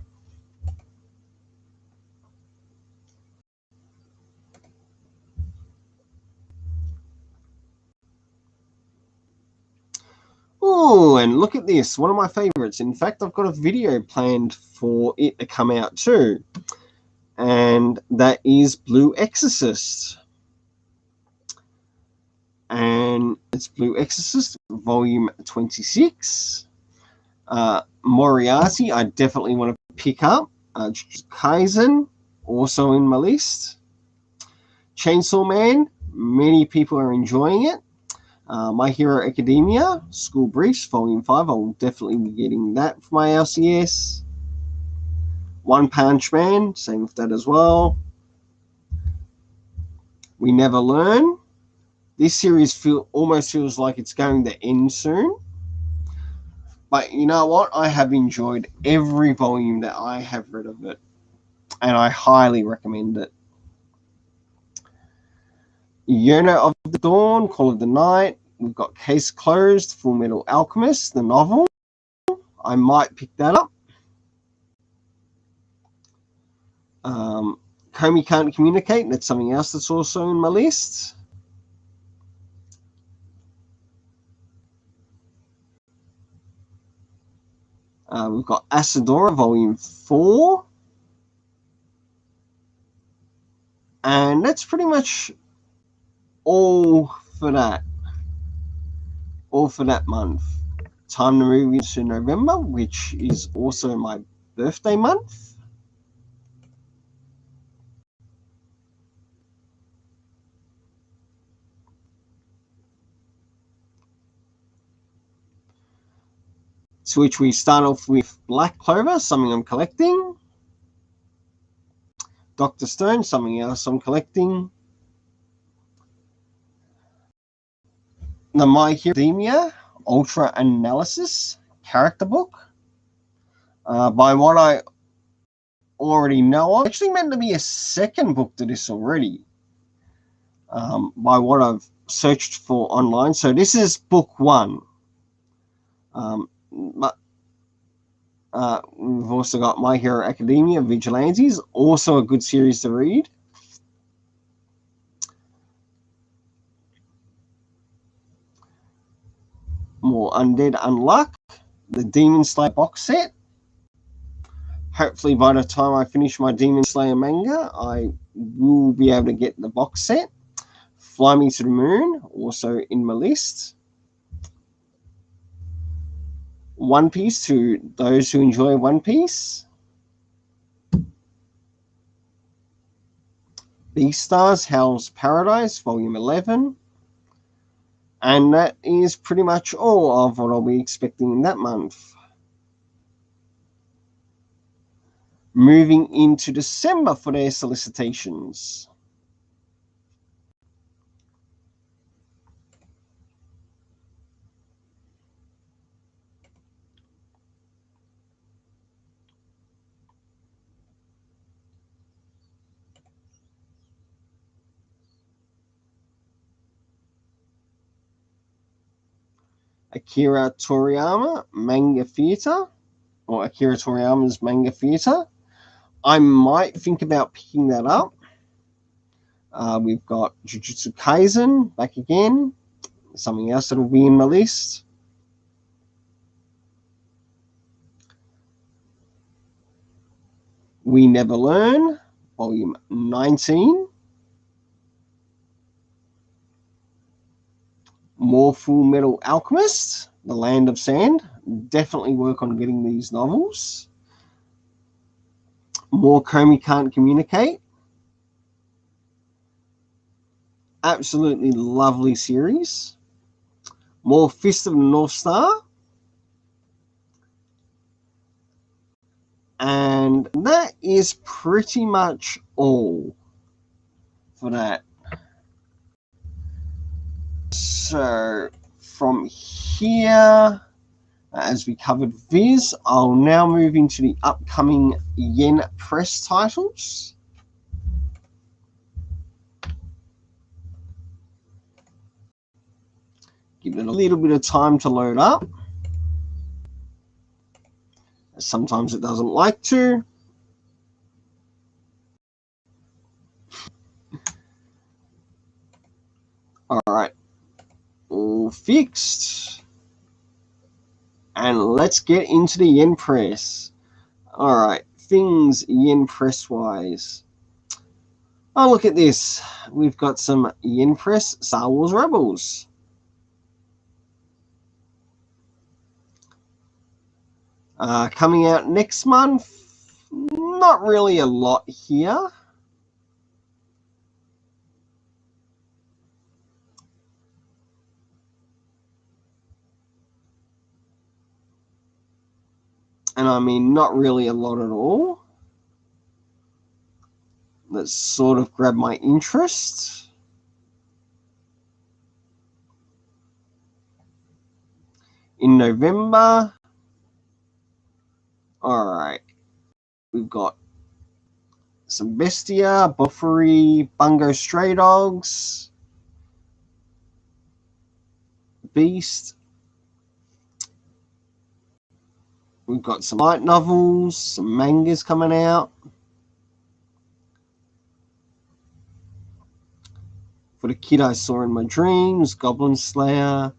Oh, and look at this. One of my favorites. In fact, I've got a video planned for it to come out too. And that is Blue Exorcist. And it's Blue Exorcist, Volume 26. Moriarty, I definitely want to pick up. Kaizen, also in my list. Chainsaw Man, many people are enjoying it. My Hero Academia, School Briefs, Volume 5. I'll definitely be getting that for my LCS. One Punch Man, same with that as well. We Never Learn. This series almost feels like it's going to end soon. But you know what? I have enjoyed every volume that I have read of it. And I highly recommend it. Yearner of the Dawn, Call of the Night. We've got Case Closed, Full Metal Alchemist, the novel. I might pick that up. Comey Can't Communicate. That's something else that's also in my list. We've got Asadora, Volume 4. And that's pretty much all for that. All for that month. Time to move into November, which is also my birthday month. To which we start off with Black Clover, something I'm collecting. Dr. Stone, something else I'm collecting. The My Hero Academia Ultra Analysis character book. By what I already know of, actually meant to be a second book to this already. By what I've searched for online. So this is book 1. But we've also got My Hero Academia Vigilantes, also a good series to read. More Undead Unluck, the Demon Slayer box set. Hopefully by the time I finish my Demon Slayer manga, I will be able to get the box set. Fly Me to the Moon, also in my list. One Piece, to those who enjoy One Piece. Beastars, Hell's Paradise, Volume 11. And that is pretty much all of what I'll be expecting in that month. Moving into December for their solicitations. Akira Toriyama Manga Theatre, or Akira Toriyama's Manga Theatre. I might think about picking that up. We've got Jujutsu Kaisen back again, something else that'll be in my list. We Never Learn, Volume 19. More Full Metal Alchemist, The Land of Sand. Definitely work on getting these novels. More Comey Can't Communicate. Absolutely lovely series. More Fist of the North Star. And that is pretty much all for that. So from here, as we covered Viz, I'll now move into the upcoming Yen Press titles. Give it a little bit of time to load up. Sometimes it doesn't like to. All right, all fixed. And let's get into the Yen Press. All right, things Yen Press wise. Oh, look at this. We've got some Yen Press Star Wars Rebels. Coming out next month. Not really a lot here. And I mean, not really a lot at all. That sort of grabbed my interest. In November. All right. We've got some Bestia, Boffery, Bungo Stray Dogs, Beast. We've got some light novels, some mangas coming out. For the Kid I Saw in My Dreams, Goblin Slayer.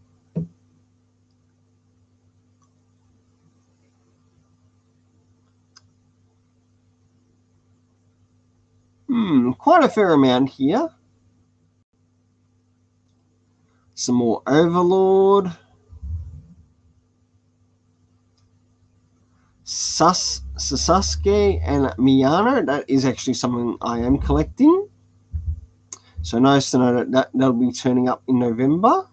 Quite a fair amount here. Some more Overlord. Sasuke and Miyano. That is actually something I am collecting. So nice to know that that'll be turning up in November.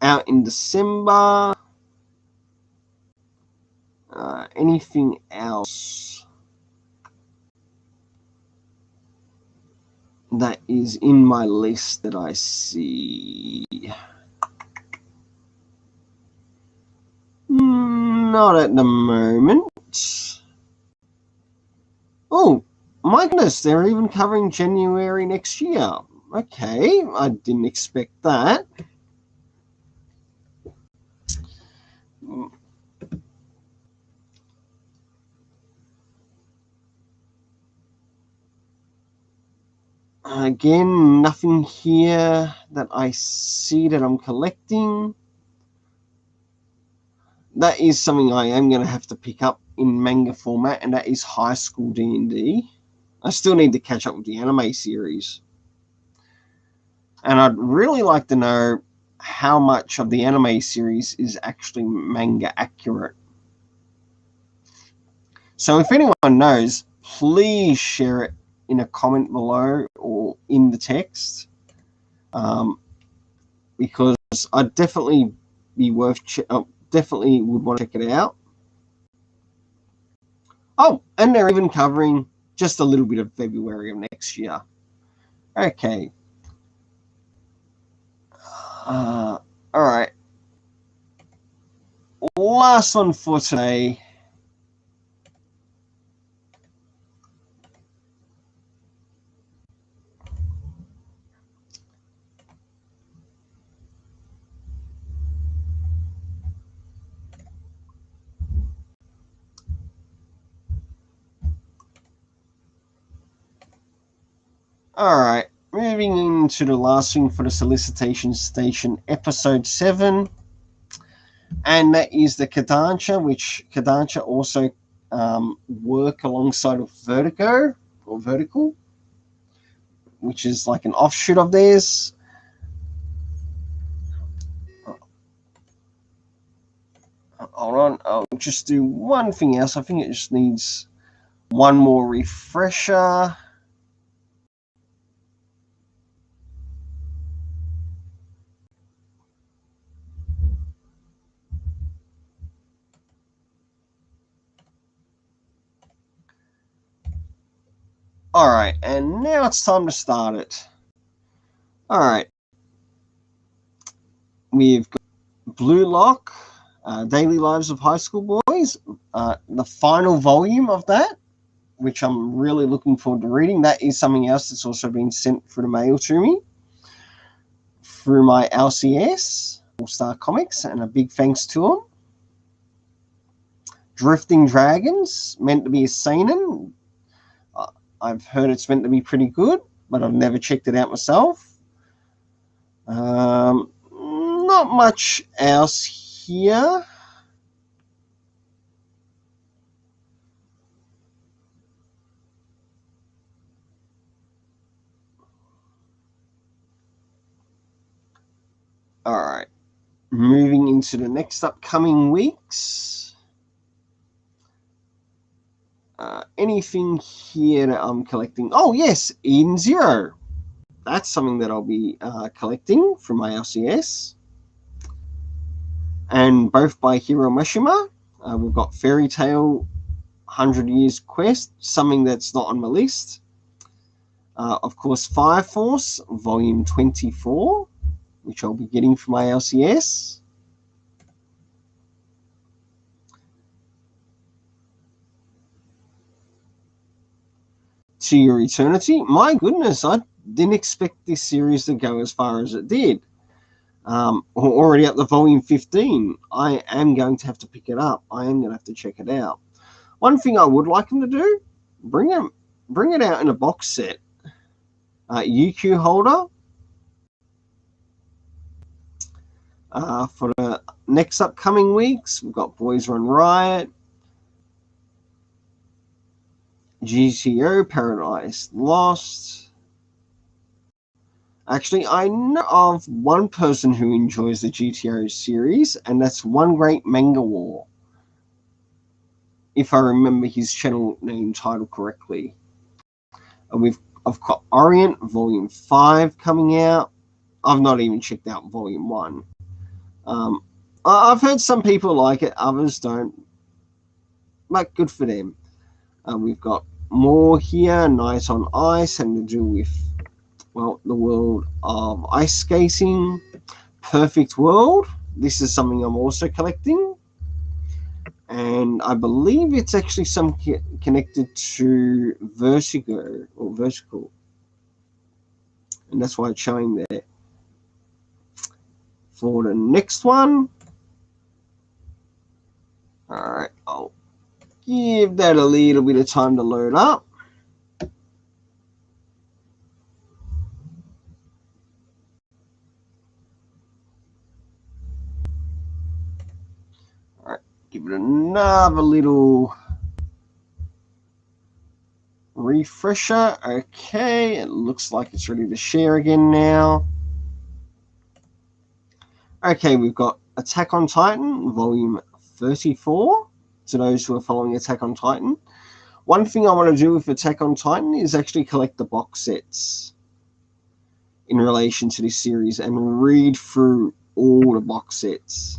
Out in December. Anything else that is in my list that I see? Not at the moment. Oh, my goodness, they're even covering January next year. Okay, I didn't expect that. Again, nothing here that I see that I'm collecting. That is something I am going to have to pick up in manga format, and that is High School D&D. I still need to catch up with the anime series. And I'd really like to know how much of the anime series is actually manga accurate. So if anyone knows, please share it in a comment below or in the text, because I'd definitely be definitely would want to check it out. Oh, and they're even covering just a little bit of February of next year. Okay. All right. Last one for today. All right, moving into the last thing for the Solicitation Station, episode 7, and that is the Kodansha, which Kodansha also work alongside of Vertigo, or Vertical, which is like an offshoot of theirs. hold on. I'll just do one thing else. I think it just needs one more refresher. All right, and now it's time to start it. All right. We've got Blue Lock, Daily Lives of High School Boys, the final volume of that, which I'm really looking forward to reading. That is something else that's also been sent through the mail to me through my LCS, All Star Comics, and a big thanks to them. Drifting Dragons, meant to be a seinen. I've heard it's meant to be pretty good, but I've never checked it out myself. Not much else here. All right. Moving into the next upcoming weeks. Anything here that I'm collecting? Oh, yes, Eden Zero. That's something that I'll be collecting from my LCS. And both by Hiro Mishima. We've got Fairy Tale 100 Years Quest, something that's not on my list. Of course, Fire Force, Volume 24, which I'll be getting from my LCS. To Your Eternity. My goodness, I didn't expect this series to go as far as it did. Already up to volume 15. I am going to have to pick it up. I am going to have to check it out. One thing I would like them to do, bring it out in a box set. UQ holder. For the next upcoming weeks, we've got Boys Run Riot, GTO Paradise Lost. Actually, I know of one person who enjoys the GTO series, and that's One Great Manga War, if I remember his channel name title correctly. And I've got Orient Volume 5 coming out. I've not even checked out Volume 1. I've heard some people like it, others don't. But good for them. We've got more here, Night on Ice, having to do with, well, the world of ice skating. Perfect World. This is something I'm also collecting. And I believe it's actually some connected to Vertical. And that's why it's showing there. For the next one, all right, I'll give that a little bit of time to load up. All right, give it another little refresher. Okay, it looks like it's ready to share again now. Okay, we've got Attack on Titan, volume 34, to those who are following Attack on Titan. One thing I want to do with Attack on Titan is actually collect the box sets in relation to this series and read through all the box sets.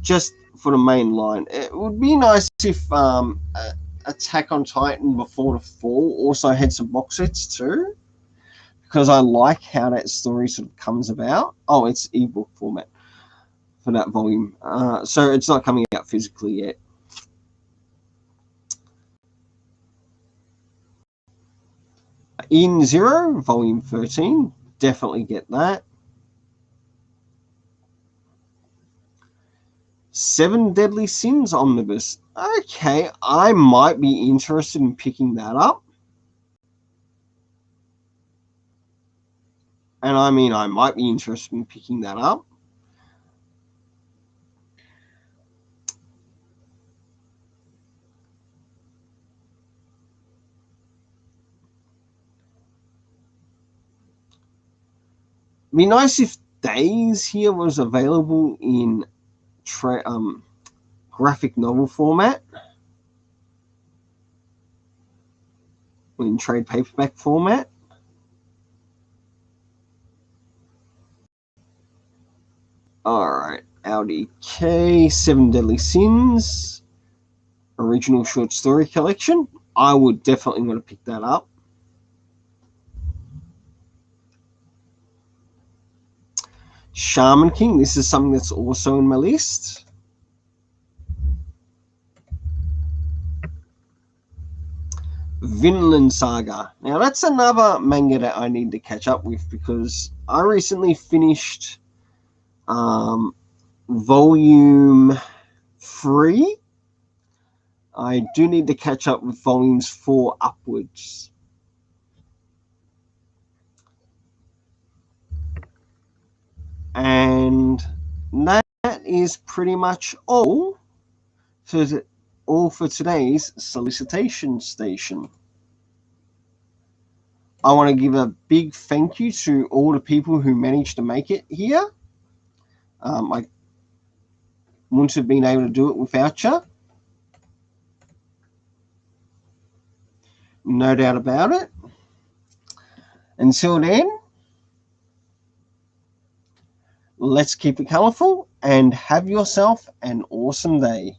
Just for the main line. It would be nice if Attack on Titan Before the Fall also had some box sets too, because I like how that story sort of comes about. Oh, it's ebook format for that volume. So it's not coming out physically yet. In Zero, volume 13. Definitely get that. 7 Deadly Sins Omnibus. Okay, I might be interested in picking that up. And I mean, I might be interested in picking that up. It'd be nice if Days here was available in graphic novel format, in trade paperback format. All right, Audi K, Seven Deadly Sins, original short story collection. I would definitely want to pick that up. Shaman King, this is something that's also in my list. Vinland Saga. Now that's another manga that I need to catch up with because I recently finished volume 3. I do need to catch up with volumes 4 upwards. And that is pretty much all for today's Solicitation Station. I want to give a big thank you to all the people who managed to make it here. I wouldn't have been able to do it without you. No doubt about it. Until then, let's keep it colourful and have yourself an awesome day.